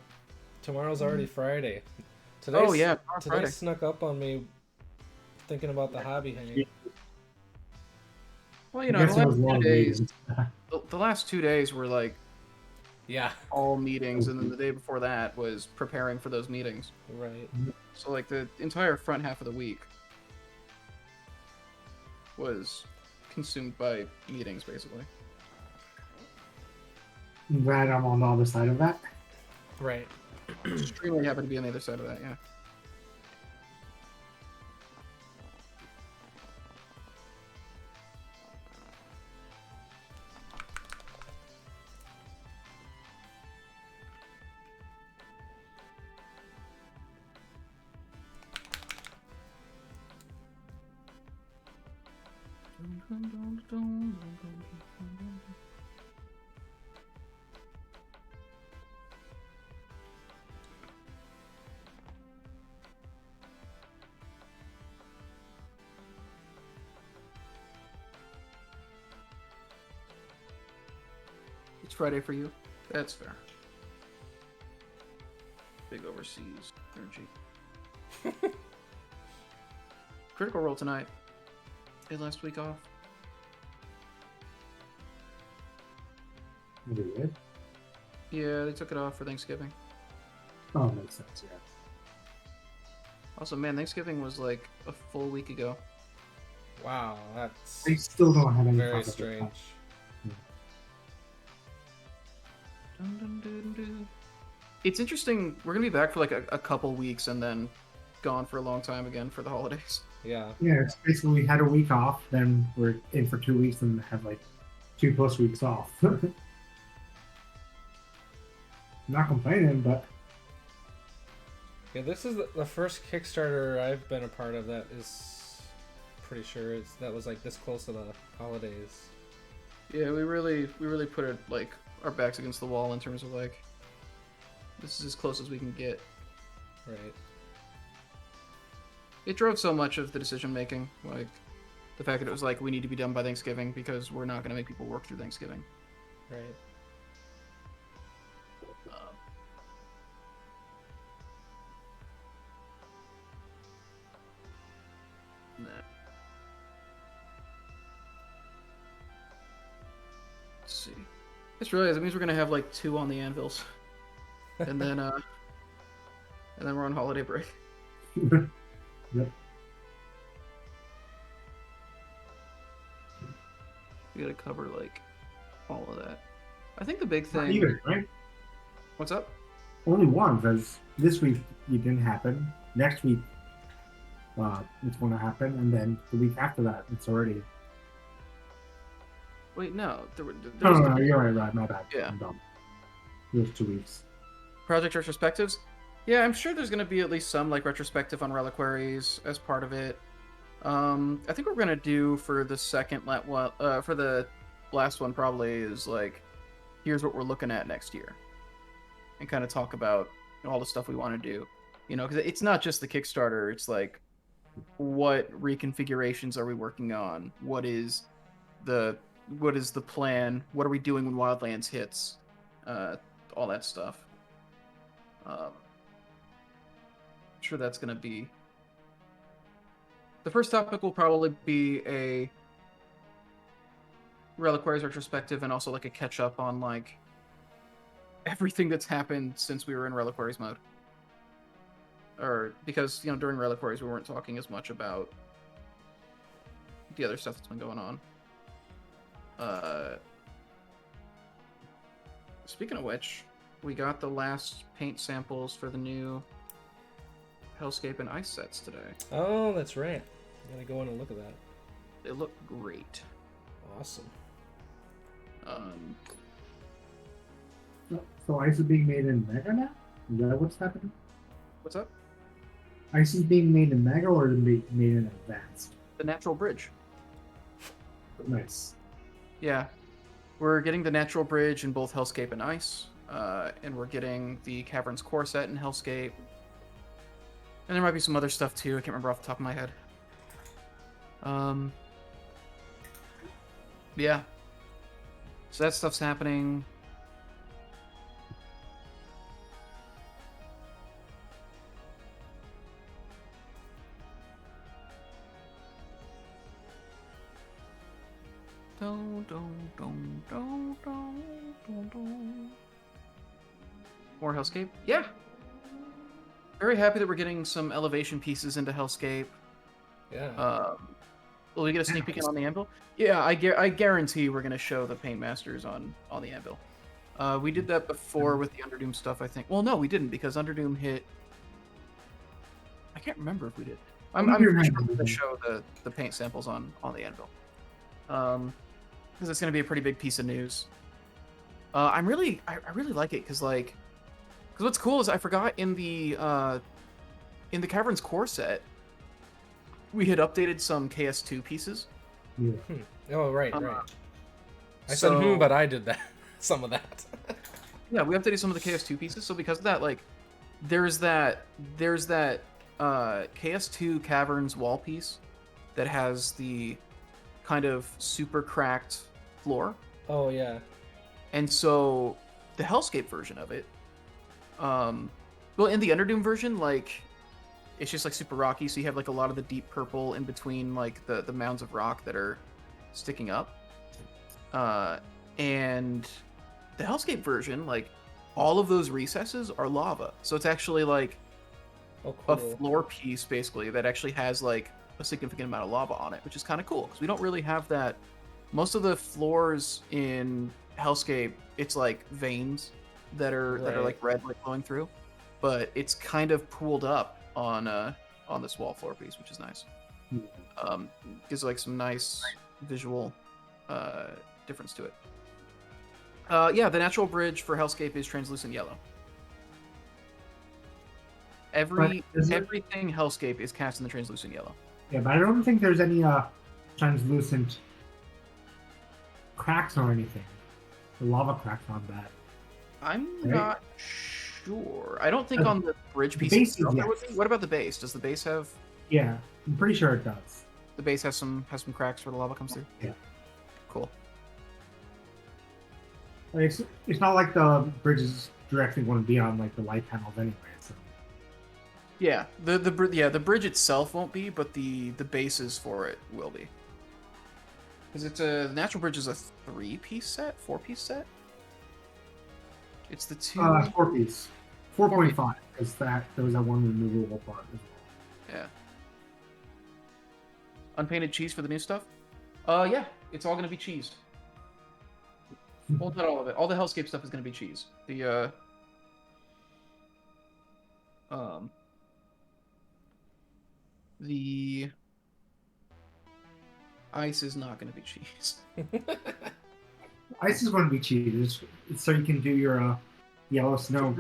Tomorrow's already Friday.
Oh, yeah,
Today
Friday.
snuck up on me thinking about the hobby hang.
Yeah.
Well,
I guess it was
the
long
last 2 days,
meetings.
the last 2 days were like
Yeah,
all meetings, and then the day before that was preparing for those meetings.
right.
So like the entire front half of the week was consumed by meetings, basically.
I'm glad I'm on the other side of that.
Right.
Extremely happy to be on the other side of that, yeah. It's Friday for you. That's fair. Big overseas energy. Critical Role tonight. Hey, last week off.
Is it good?
Yeah, they took it off for Thanksgiving.
Oh, makes sense, yeah.
Also, man, Thanksgiving was like a full week ago.
Wow, that's
I still don't have any
very
concept of
strange.
Dun, dun, dun, dun. It's interesting. We're gonna be back for like a couple weeks and then gone for a long time again for the holidays.
Yeah.
Yeah, it's basically we had a week off, then we're in for 2 weeks and have like 2+ weeks off. Not complaining, but
Yeah, this is the first Kickstarter I've been a part of that is pretty sure that was like this close to the holidays.
Yeah, we really put it like our backs against the wall in terms of like this is as close as we can get.
Right.
It drove so much of the decision making, like the fact that it was like we need to be done by Thanksgiving because we're not gonna make people work through Thanksgiving.
Right.
Nah. Let's see. Just realized it means we're gonna have like 2 on the anvils, and then we're on holiday break.
yep.
We gotta cover like all of that. I think the big
Not
thing.
even, right?
What's up?
Only one, because this week it didn't happen. Next week, it's going to happen, and then the week after that, it's already.
Wait, no. There
No,
was
no, you're right, my bad.
Yeah.
I'm dumb. It was 2 weeks.
Project retrospectives. Yeah, I'm sure there's gonna be at least some like retrospective on Reliquaries as part of it. I think what we're gonna do for the for the last one probably is like, here's what we're looking at next year, and kind of talk about all the stuff we want to do. Because it's not just the Kickstarter. It's like what reconfigurations are we working on? What is the plan? What are we doing when Wildlands hits? All that stuff. I'm sure that's going to be... The first topic will probably be a Reliquaries Retrospective and also like a catch-up on like everything that's happened since we were in Reliquaries mode. Or because, you know, during Reliquaries we weren't talking as much about the other stuff that's been going on. Speaking of which, we got the last paint samples for the new Hellscape and Ice sets today.
Oh, that's right. I'm gonna go in and look at that.
They look great.
Awesome.
So ice is being made in Mega now? Is that what's happening?
What's up?
Ice is being made in Mega or is it being made in Advanced?
The Natural Bridge.
Nice.
Yeah. We're getting the Natural Bridge in both Hellscape and Ice. And we're getting the Caverns Core set in Hellscape. And there might be some other stuff too. I can't remember off the top of my head. Yeah. So that stuff's happening. More Hellscape? Yeah. Very happy that we're getting some elevation pieces into Hellscape.
Yeah.
Will we get a sneak peek on the anvil? Yeah, I guarantee we're going to show the Paint Masters on the anvil. We did that before with the Underdoom stuff, I think. Well, no, we didn't, because Underdoom hit... I can't remember if we did. I'm pretty sure we're going to show the paint samples on the anvil. Because it's going to be a pretty big piece of news. I really like it, because what's cool is I forgot in the Caverns Core set, we had updated some Ks2 pieces.
Yeah.
Oh, right. I said, but I did that. Some of that.
Yeah, we updated some of the Ks2 pieces, so because of that, like, there's that Ks2 Caverns Wall piece that has the kind of super cracked floor.
Oh, yeah.
And so the Hellscape version of it, well, in the Underdoom version, like, it's just like super rocky, so you have like a lot of the deep purple in between like the mounds of rock that are sticking up. And the Hellscape version, like, all of those recesses are lava. So it's actually like a floor piece basically that actually has like a significant amount of lava on it, which is kind of cool because we don't really have that. Most of the floors in Hellscape, it's like veins that are like red, like flowing through, but it's kind of pooled up on this wall floor piece, which is nice. Gives like some nice visual difference to it. Yeah, the natural bridge for Hellscape is translucent yellow. Everything Hellscape is cast in the translucent yellow.
Yeah, but I don't think there's any translucent cracks or anything. The lava cracks on that.
I'm not sure. I don't think on the bridge piece itself there would be. What about the base? Does the base have...
Yeah, I'm pretty sure it does.
The base has some cracks where the lava comes through?
Yeah.
Cool.
Like, it's not like the bridge is directly going to be on like the light panels anyway. So.
Yeah, the bridge itself won't be, but the bases for it will be. Because the natural bridge is a 3-piece set, 4-piece set. It's the
4-piece, 4.5. Because there was that one removable part as well.
Yeah. Unpainted cheese for the new stuff? Yeah, it's all going to be cheesed. Well, not all of it. All the Hellscape stuff is going to be cheese. The ice is not going to be cheese.
Ice is going to be cheese. It's so you can do your yellow snow.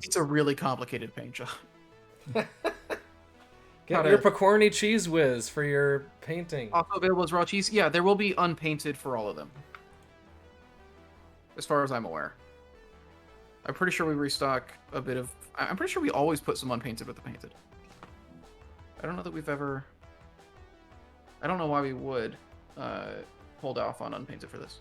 It's a really complicated paint job.
Get your Picorni Cheese Whiz for your painting.
Also available as raw cheese. Yeah, there will be unpainted for all of them. As far as I'm aware. I'm pretty sure we restock a bit of... I'm pretty sure we always put some unpainted with the painted. I don't know that we've ever... I don't know why we would hold off on Unpainted for this.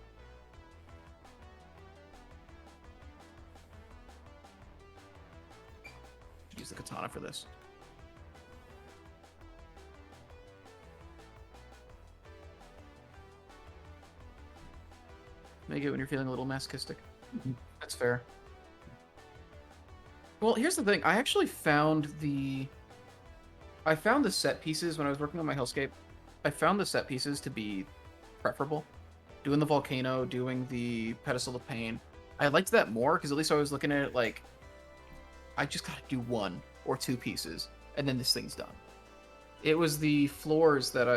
Use the katana for this. Make it when you're feeling a little masochistic. That's fair. Well, here's the thing. I actually found the set pieces when I was working on my Hellscape. I found the set pieces to be preferable. Doing the volcano, doing the pedestal of pain. I liked that more because at least I was looking at it like, I just gotta do 1 or 2 pieces, and then this thing's done. It was the floors that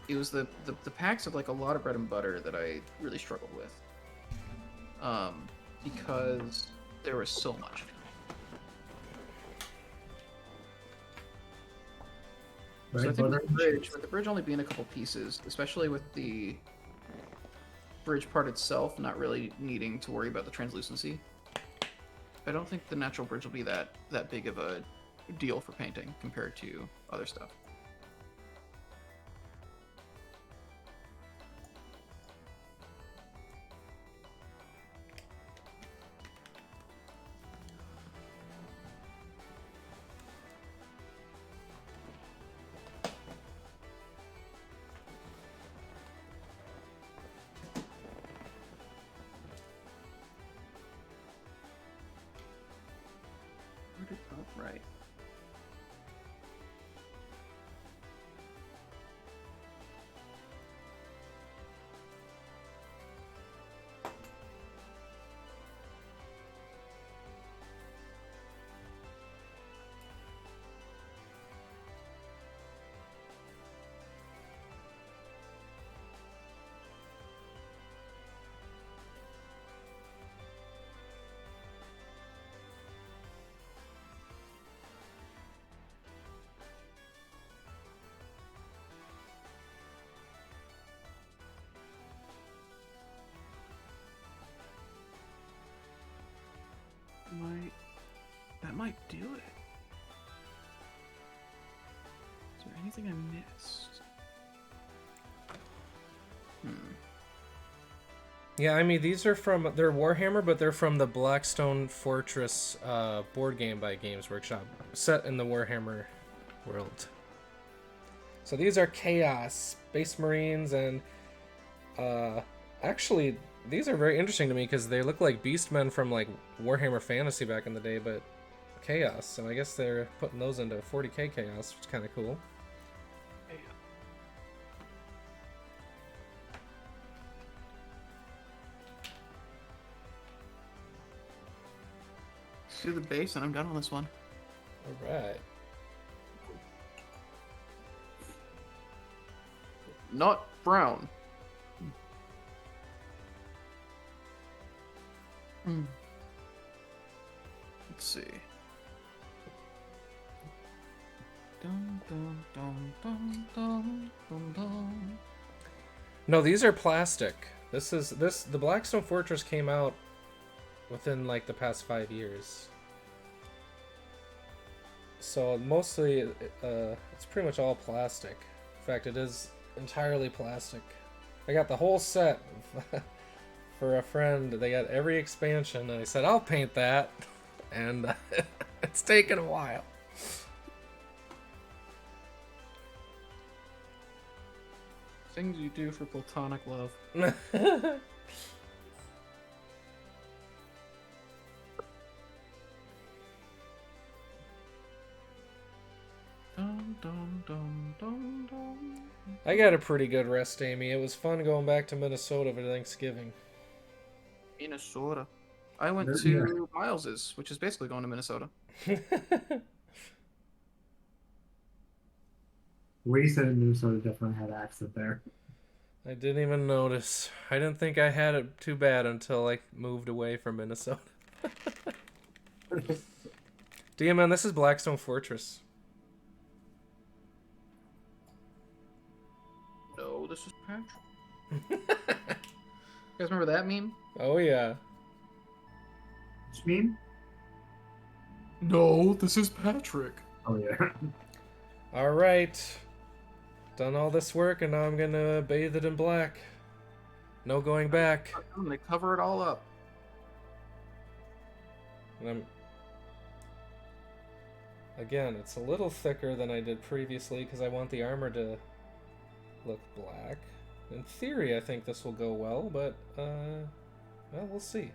it was the packs of like a lot of bread and butter that I really struggled with. Because there was so much. So I think with the bridge only being a couple pieces, especially with the bridge part itself not really needing to worry about the translucency, I don't think the natural bridge will be that big of a deal for painting compared to other stuff. Right. That might do it. Is there anything I missed?
Yeah, I mean, they're Warhammer, but they're from the Blackstone Fortress board game by Games Workshop, set in the Warhammer world. So these are Chaos, Space Marines, and actually, these are very interesting to me because they look like Beastmen from like Warhammer Fantasy back in the day, but Chaos. So I guess they're putting those into 40k Chaos, which is kind of cool.
Do the base, and I'm done on this one.
All right.
Not brown. Let's see. Dun, dun, dun, dun, dun, dun, dun.
No, these are plastic. The Blackstone Fortress came out within like the past 5 years. So mostly, it's pretty much all plastic. In fact, it is entirely plastic. I got the whole set for a friend. They got every expansion, and I said, I'll paint that. And it's taken a while.
Things you do for platonic love. Dum, dum, dum, dum, dum.
I got a pretty good rest, Amy. It was fun going back to Minnesota for Thanksgiving.
Minnesota. I went to Miles's, which is basically going to Minnesota.
Lee said Minnesota definitely had accent there.
I didn't even notice. I didn't think I had it too bad until I moved away from Minnesota. DMN, this is Blackstone Fortress.
No, this is Patrick. You guys remember that meme?
Oh, yeah.
Which meme?
No, this is Patrick.
Oh, yeah.
All right. Done all this work, and now I'm gonna bathe it in black. No going back.
I'm gonna cover it all up.
And again, it's a little thicker than I did previously because I want the armor to look black. In theory, I think this will go well, but well, we'll see.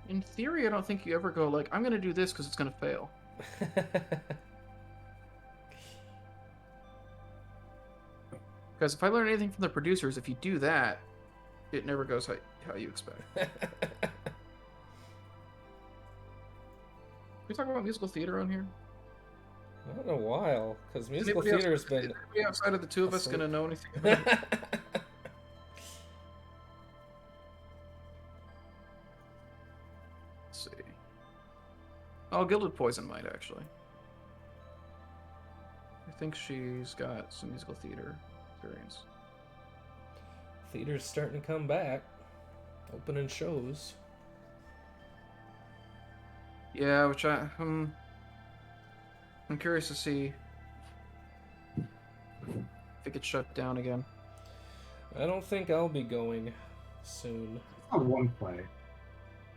In theory, I don't think you ever go like, I'm gonna do this because it's gonna fail. Because if I learn anything from the producers, if you do that, it never goes how you expect. We talk about musical theater on here?
Not in a while, because musical
Anybody
theater's been...
Anybody outside of the two of us gonna know anything about it? Let's see. Oh, Gilded Poison might, actually. I think she's got some musical theater experience.
Theater's starting to come back. Opening shows.
Yeah, which I'm curious to see if it gets shut down again.
I don't think I'll be going soon.
Not one play.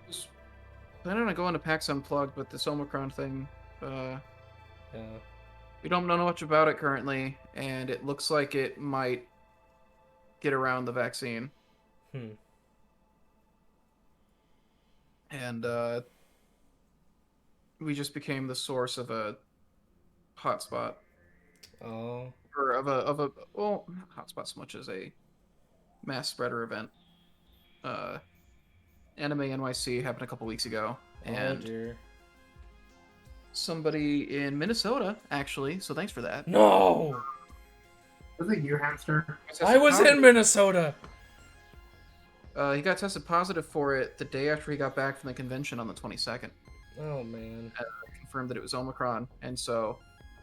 I don't know, going to PAX Unplugged, but this Omicron thing,
Yeah.
we don't know much about it currently, and it looks like it might get around the vaccine. And we just became the source of a hotspot.
Oh.
Or of a well, not hotspot so much as a mass spreader event. Anime NYC happened a couple weeks ago, and
Oh dear.
somebody in Minnesota, actually, so thanks for that.
No!
Was it you, Hamster?
I was in Minnesota!
He got tested positive for it the day after he got back from the convention on the 22nd.
Oh man.
Confirmed that it was Omicron, and so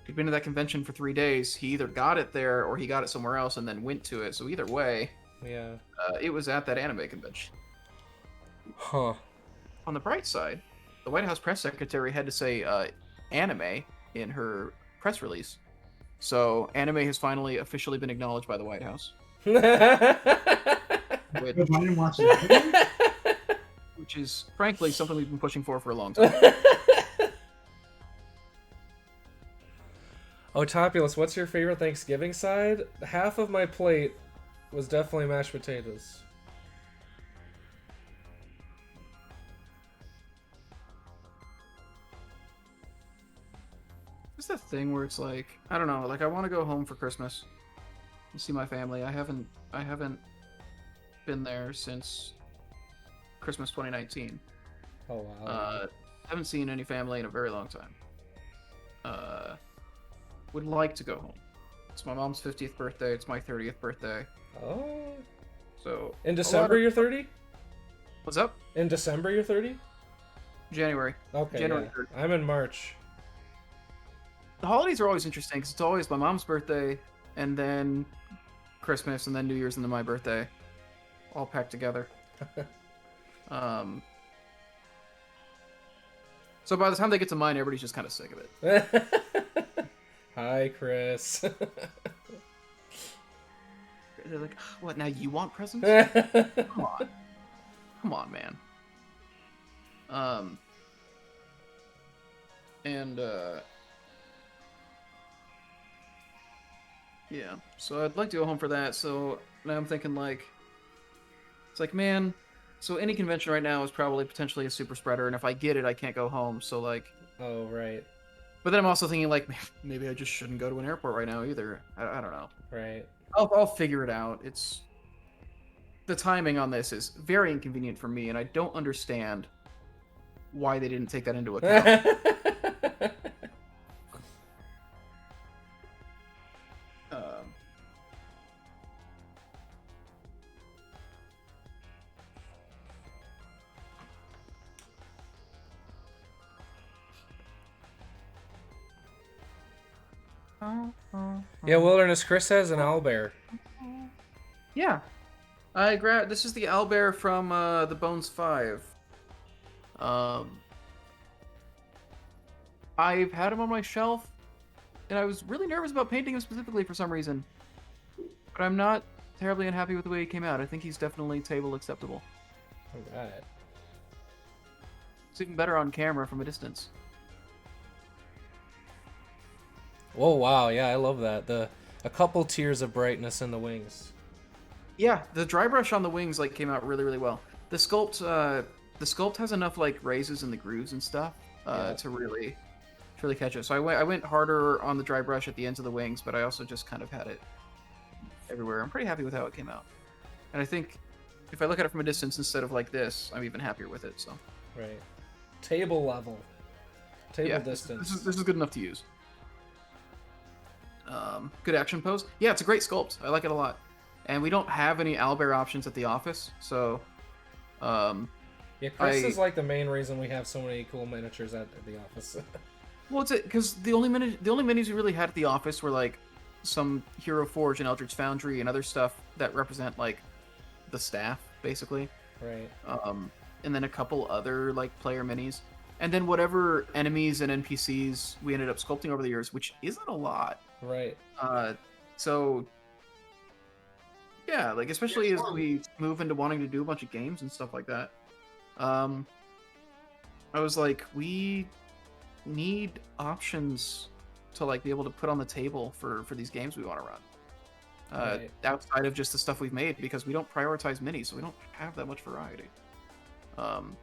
he'd been to that convention for 3 days. He either got it there or he got it somewhere else and then went to it. So either way,
Yeah.
it was at that anime convention.
Huh.
On the bright side, the White House press secretary had to say anime in her press release. So anime has finally officially been acknowledged by the White House. Which,
I didn't watch it.
which is, frankly, something we've been pushing for a long time.
Oh, Topulus, what's your favorite Thanksgiving side? Half of my plate was definitely mashed potatoes.
It's the thing where it's like, I don't know, like I want to go home for Christmas and see my family. I haven't been there since Christmas 2019.
Oh wow.
Haven't seen any family in a very long time. Would like to go home. It's my mom's 50th birthday. It's my 30th birthday.
Oh.
So
In December you're 30?
What's up?
In December you're 30?
January.
Okay.
January
Yeah.
3rd.
I'm in March.
The holidays are always interesting because it's always my mom's birthday, and then Christmas, and then New Year's, and then my birthday, all packed together. So by the time they get to mine, everybody's just kind of sick of it.
Hi, Chris.
They're like, "What? Now you want presents? Come on, man." Yeah, so I'd like to go home for that. So now I'm thinking like, it's like, man, so any convention right now is probably potentially a super spreader, and if I get it, I can't go home. So like,
Oh, right.
but then I'm also thinking like, maybe I just shouldn't go to an airport right now either. I don't know.
Right.
I'll figure it out. It's the timing on this is very inconvenient for me, and I don't understand why they didn't take that into account.
Yeah, Wilderness Chris has an owlbear.
Yeah. I grabbed. This is the owlbear from the Bones 5. I've had him on my shelf and I was really nervous about painting him specifically for some reason. But I'm not terribly unhappy with the way he came out. I think he's definitely table acceptable.
Alright.
It's even better on camera from a distance.
Whoa, wow, yeah, I love that. A couple tiers of brightness in the wings.
Yeah, the dry brush on the wings like came out really, really well. The sculpt has enough like raises in the grooves and stuff to really catch it. So I went harder on the dry brush at the ends of the wings, but I also just kind of had it everywhere. I'm pretty happy with how it came out, and I think if I look at it from a distance instead of like this, I'm even happier with it. So
Right. Table level. Table distance.
This is good enough to use. Good action pose. Yeah, it's a great sculpt. I like it a lot. And we don't have any owlbear options at the office, so
Yeah, Chris is like the main reason we have so many cool miniatures at the office.
well, it's it because the only minis we really had at the office were like some Hero Forge and Eldritch Foundry and other stuff that represent like the staff, basically.
Right.
And then a couple other like player minis, and then whatever enemies and NPCs we ended up sculpting over the years, which isn't a lot.
Right.
So yeah, like especially as we move into wanting to do a bunch of games and stuff like that. I was like, we need options to like be able to put on the table for these games we want to run.
Right.
Outside of just the stuff we've made, because we don't prioritize minis, so we don't have that much variety. And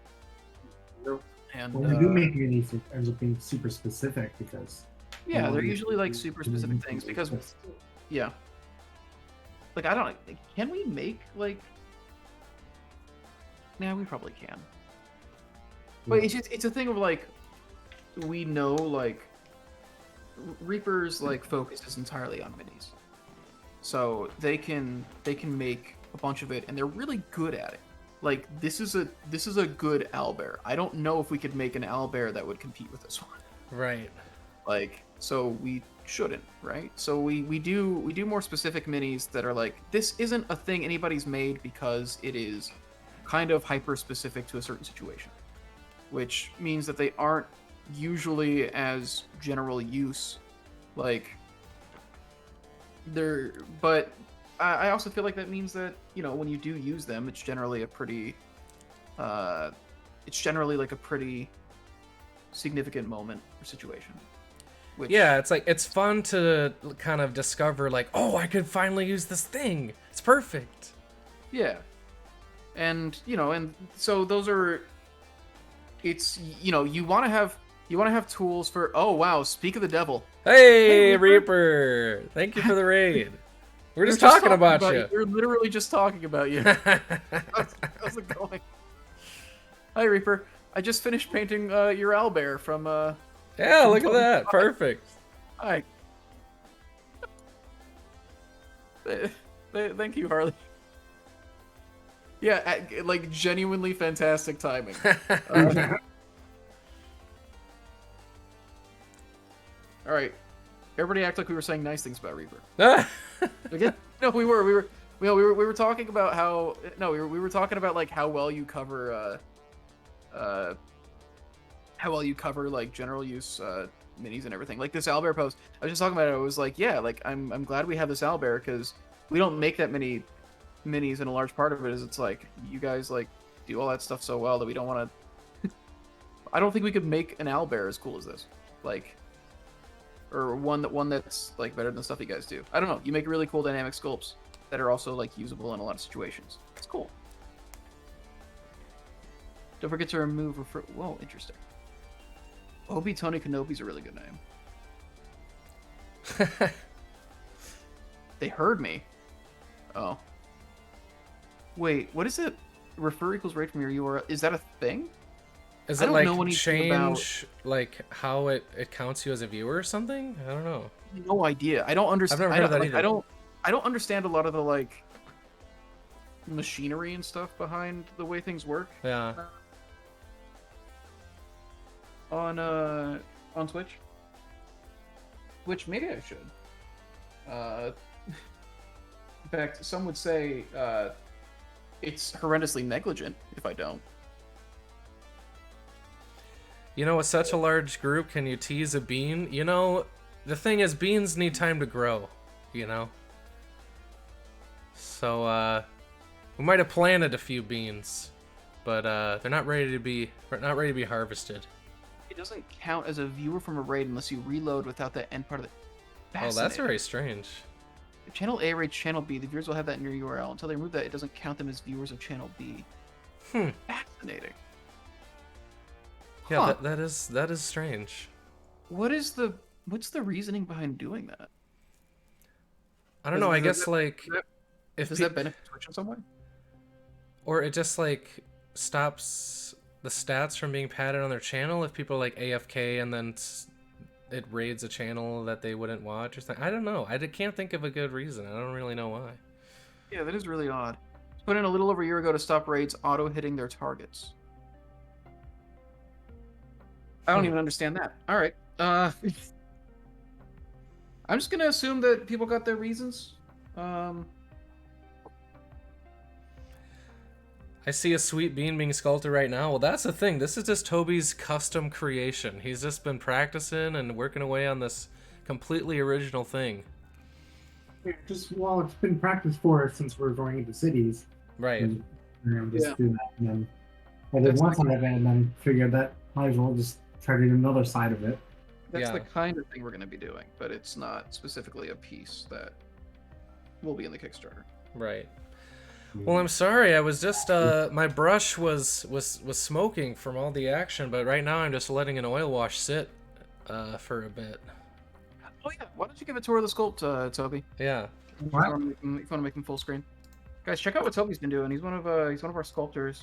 When we do make minis, it ends up being super specific because
yeah, they're usually like super specific things because yeah, like I don't. Can we make like? Yeah, we probably can. But it's a thing of like, we know like, Reaper's like focus is entirely on minis, so they can make a bunch of it, and they're really good at it. Like this is a good owlbear. I don't know if we could make an owlbear that would compete with this one.
Right.
Like, so we shouldn't, right? So we do more specific minis that are like, this isn't a thing anybody's made because it is kind of hyper specific to a certain situation, which means that they aren't usually as general use, like they're. But I also feel like that means that, you know, when you do use them, it's generally a pretty, like a pretty significant moment or situation. Which,
yeah, it's like it's fun to kind of discover like, oh, I could finally use this thing. It's perfect.
Yeah. And, you know, and so those are, it's, you know, you want to have tools for, oh wow, speak of the devil.
Hey, Reaper. Thank you for the raid. We're just talking about you.
We're literally just talking about you. How's it going? Hi, Reaper. I just finished painting your owlbear from
Yeah, look at that. Perfect.
Hi. Thank you, Harley. Yeah, like genuinely fantastic timing. All right, everybody act like we were saying nice things about Reaper. Again, no, we were talking about how we were talking about like how well you cover like general use minis and everything. Like this owlbear post, I was just talking about it. I was like, yeah, like I'm glad we have this owlbear because we don't make that many minis, and a large part of it is it's like you guys like do all that stuff so well that we don't want to. I don't think we could make an owlbear as cool as this, like, or one that's like better than the stuff you guys do. I don't know. You make really cool dynamic sculpts that are also like usable in a lot of situations. It's cool. Don't forget to remove refer. Whoa, interesting. Obi-Tony Kenobi's a really good name. They heard me. Oh. Wait, what is it? Refer equals rate from your URL. Is that a thing?
Is it like change like how it counts you as a viewer or something? I don't know.
No idea. I don't understand.
I've never heard of that either.
I don't understand a lot of the like machinery and stuff behind the way things work.
Yeah.
On Twitch. Which maybe I should. In fact, some would say it's horrendously negligent if I don't.
You know, with such a large group, can you tease a bean? You know, the thing is, beans need time to grow, you know? So, we might have planted a few beans, but they're not ready to be harvested.
It doesn't count as a viewer from a raid unless you reload without that end part of it.
Oh, that's very strange.
If channel A raids channel B, the viewers will have that in your URL. Until they remove that, it doesn't count them as viewers of channel B. Fascinating.
Yeah, that is strange.
What's the reasoning behind doing that?
I don't know. I guess
does that benefit Twitch in some way?
Or it just like stops the stats from being padded on their channel if people are like AFK and then it raids a channel that they wouldn't watch or something. I don't know. I can't think of a good reason. I don't really know why.
Yeah, that is really odd. Put in a little over a year ago to stop raids auto hitting their targets. I don't even understand that. All right. I'm just gonna assume that people got their reasons.
I see a sweet bean being sculpted right now. Well, that's the thing. This is just Toby's custom creation. He's just been practicing and working away on this completely original thing.
Yeah, it's been practice for us since we're going into cities.
Right.
And, just do that. And then I did one side of it and then figured that might as well just try to do another side of it.
That's the kind of thing we're going to be doing, but it's not specifically a piece that will be in the Kickstarter.
Right. Well, I'm sorry. I was just my brush was smoking from all the action, but right now I'm just letting an oil wash sit for a bit.
Oh yeah, why don't you give a tour of the sculpt, Toby?
Yeah.
If you want to make him full screen, guys, check out what Toby's been doing. He's one of our sculptors.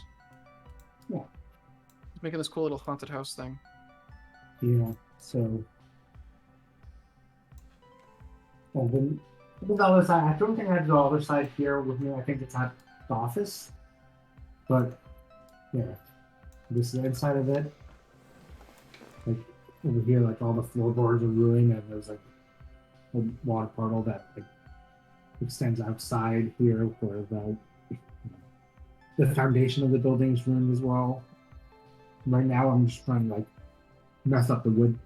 Yeah.
He's making this cool little haunted house thing.
Yeah. So. Well, then. The other side, I don't think I have the other side here with me. I think it's at the office. But, yeah. This is the inside of it. Like, over here, like, all the floorboards are ruined, and there's, like, a water portal that, like, extends outside here where the foundation of the building is ruined as well. Right now, I'm just trying to, like, mess up the wood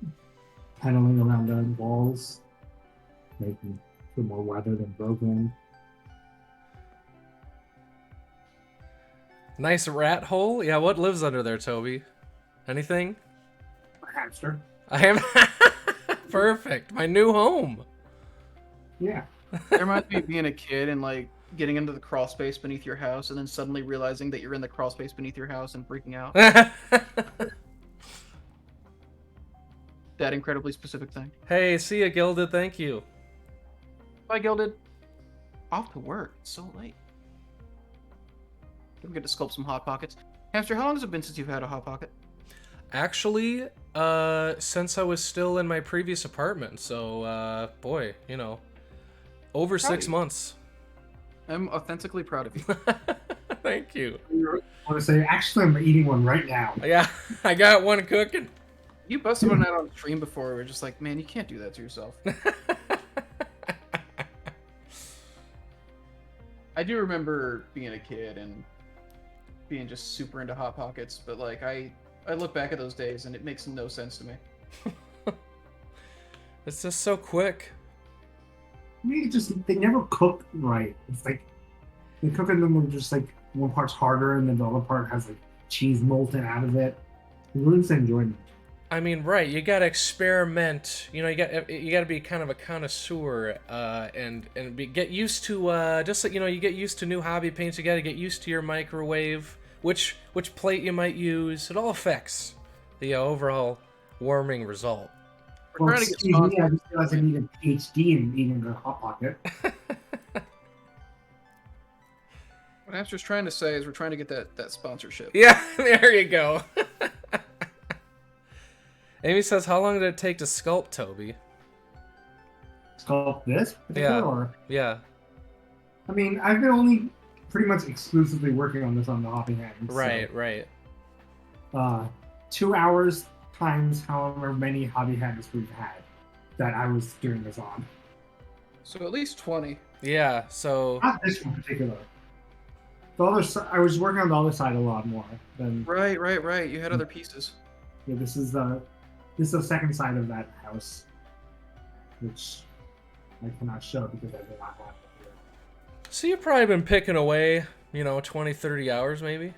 paneling around the walls. Making more weather than broken.
Nice rat hole. Yeah, what lives under there, Toby? Anything?
A hamster.
I am perfect. My new home.
Yeah.
It reminds me of being a kid and like getting into the crawl space beneath your house and then suddenly realizing that you're in the crawl space beneath your house and freaking out. That incredibly specific thing.
Hey, see ya, Gilded. Thank you.
Bye, Gilded. Off to work. It's so late. Don't get to sculpt some Hot Pockets. Hamster, how long has it been since you've had a Hot Pocket?
Actually, since I was still in my previous apartment. So, boy, you know, over 6 months.
I'm authentically proud of you.
Thank you.
I want to say, actually, I'm eating one right now.
Yeah, I got one cooking.
You busted one out on stream before. We're just like, man, you can't do that to yourself. I do remember being a kid and being just super into Hot Pockets, but like I look back at those days and it makes no sense to me.
It's just so quick.
I mean, they never cook right. It's like they cook them and just like one part's harder and then the other part has like cheese molten out of it. It ruins the enjoyment.
I mean, right? You gotta experiment. You know, you gotta be kind of a connoisseur, and get used to just like, you know, you get used to new hobby paints. You gotta get used to your microwave, which plate you might use. It all affects the overall warming result.
We're trying to get sponsored.
I just realized I need a PhD in eating a Hot Pocket.
What Hamster's trying to say is we're trying to get that sponsorship.
Yeah, there you go. Amy says, how long did it take to sculpt, Toby?
Sculpt this?
Yeah.
Or?
Yeah.
I mean, I've been only pretty much exclusively working on this on the Hopping Hands.
Right, right.
2 hours times however many hobby hands we've had that I was doing this on.
So at least 20.
Yeah, so...
Not this one in particular. The other I was working on the other side a lot more than...
Right. You had other pieces.
Yeah, this is the second side of that house. which I cannot show because I do not have it here.
So you've probably been picking away, 20, 30 hours maybe?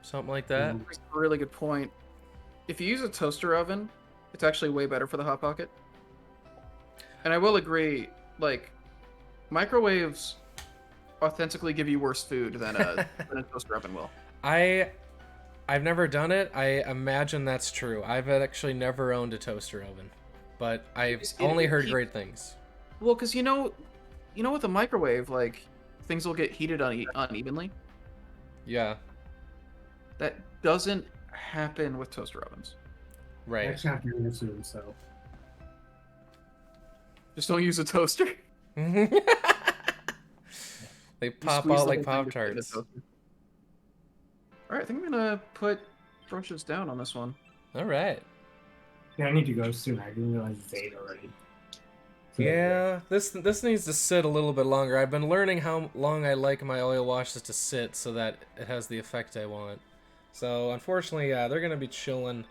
Something like that?
That's a really good point. If you use a toaster oven, it's actually way better for the Hot Pocket. And I will agree, like, microwaves authentically give you worse food than a toaster oven will.
I've never done it. I imagine that's true. I've actually never owned a toaster oven, but I've only heard great things.
Well, because with the microwave, like, things will get heated unevenly.
Yeah.
That doesn't happen with toaster ovens.
I
Right.
actually have to do this soon, so.
Just don't use a toaster.
They pop
Squeeze
out
the
like
whole thing to fit in a
Pop-Tarts.
toaster. All right, I think I'm gonna put brushes down on this one.
All right.
Yeah, I need to go soon. I didn't realize it's 8 already. So,
Yeah, this needs to sit a little bit longer. I've been learning how long I like my oil washes to sit so that it has the effect I want. So, unfortunately, yeah, they're going to be chilling,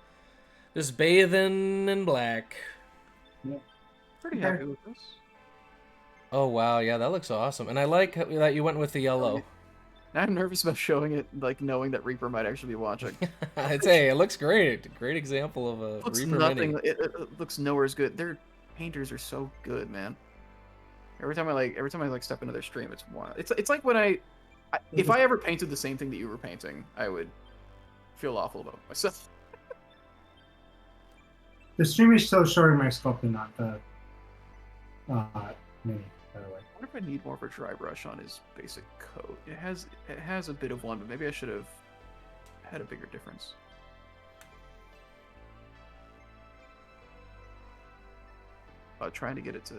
just bathing in black.
Pretty happy with this.
Oh, wow, yeah, that looks awesome. And I like that you went with the yellow.
I'm nervous about showing it, like, knowing that Reaper might actually be watching.
It looks great. Great example of a
Looks
Reaper
nothing.
Mini.
It looks nowhere as good. Their painters are so good, man. Every time I step into their stream, it's wild. It's like when if I ever painted the same thing that you were painting, I would feel awful about myself.
The stream is still showing my sculpting, not the mini, by the way.
I wonder if I need more of a dry brush on his basic coat. It has a bit of one, but maybe I should have had a bigger difference. Trying to get it to.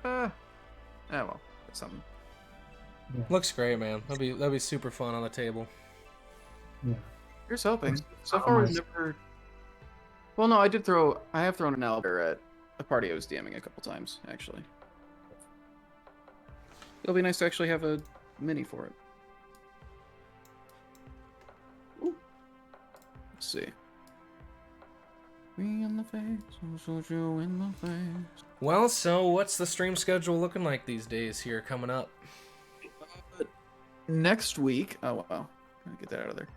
Well, that's something.
Yeah.
Looks great, man. That'd be super fun on the table.
Yeah.
Here's hoping. So far, we've never. Well, no, I have thrown an owlbear at a party I was DMing a couple times, actually. It'll be nice to actually have a mini for it. Ooh. Let's see. Me in the face, so you in the face.
Well, so what's the stream schedule looking like these days here coming up?
Next week, oh wow, gotta get that out of there.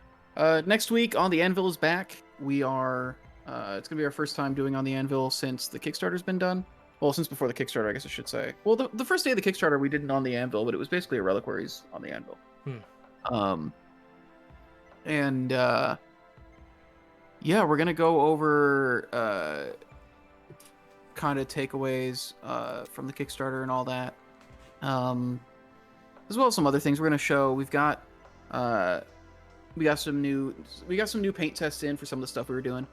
Next week, On the Anvil is back. We are, it's gonna be our first time doing On the Anvil since the Kickstarter's been done. Well, since before the Kickstarter, I guess I should say. Well, the first day of the Kickstarter, we did an On the Anvil, but it was basically a Reliquaries on the Anvil. Yeah, we're gonna go over kind of takeaways from the Kickstarter and all that, as well as some other things we're gonna show. We got some new paint tests in for some of the stuff we were doing,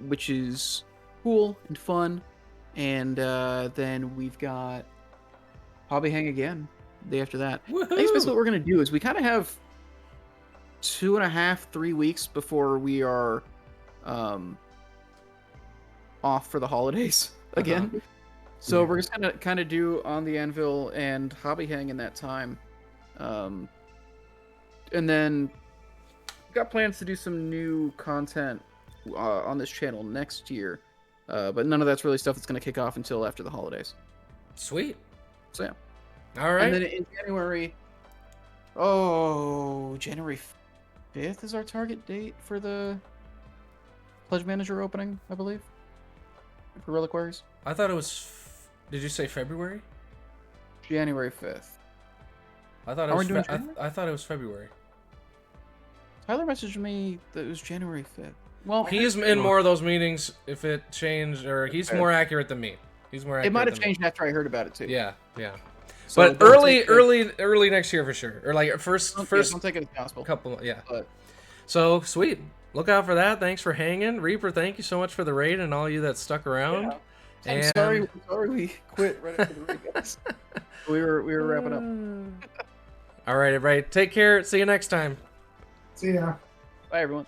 which is cool and fun. And then we've got Hobby Hang again the day after that.
Woohoo!
I think basically what we're gonna do is we kind of have 2.5, 3 weeks before we are off for the holidays again. So we're just gonna kind of do On the Anvil and Hobby Hang in that time, and then we've got plans to do some new content on this channel next year, but none of that's really stuff that's gonna kick off until after the holidays.
Sweet.
So yeah.
All right.
And then in January, January 5th is our target date for the Pledge Manager opening, I believe, for Reliquaries.
I thought it was. Did you say February?
January 5th.
I thought it was. I thought it was February.
Tyler messaged me that it was January 5th. Well,
He's in more of those meetings. If it changed, or he's more accurate than me. He's more.
It might have changed after I heard about it too.
Yeah, yeah.
So
But early next year for sure, or like first
don't take it as gospel.
couple. Yeah.
But
So sweet. Look out for that. Thanks for hanging, Reaper. Thank you so much for the raid and all you that stuck around.
Yeah. I'm sorry we quit right after the raid, guys. we were wrapping up.
All right, everybody. Take care. See you next time.
See ya.
Bye, everyone.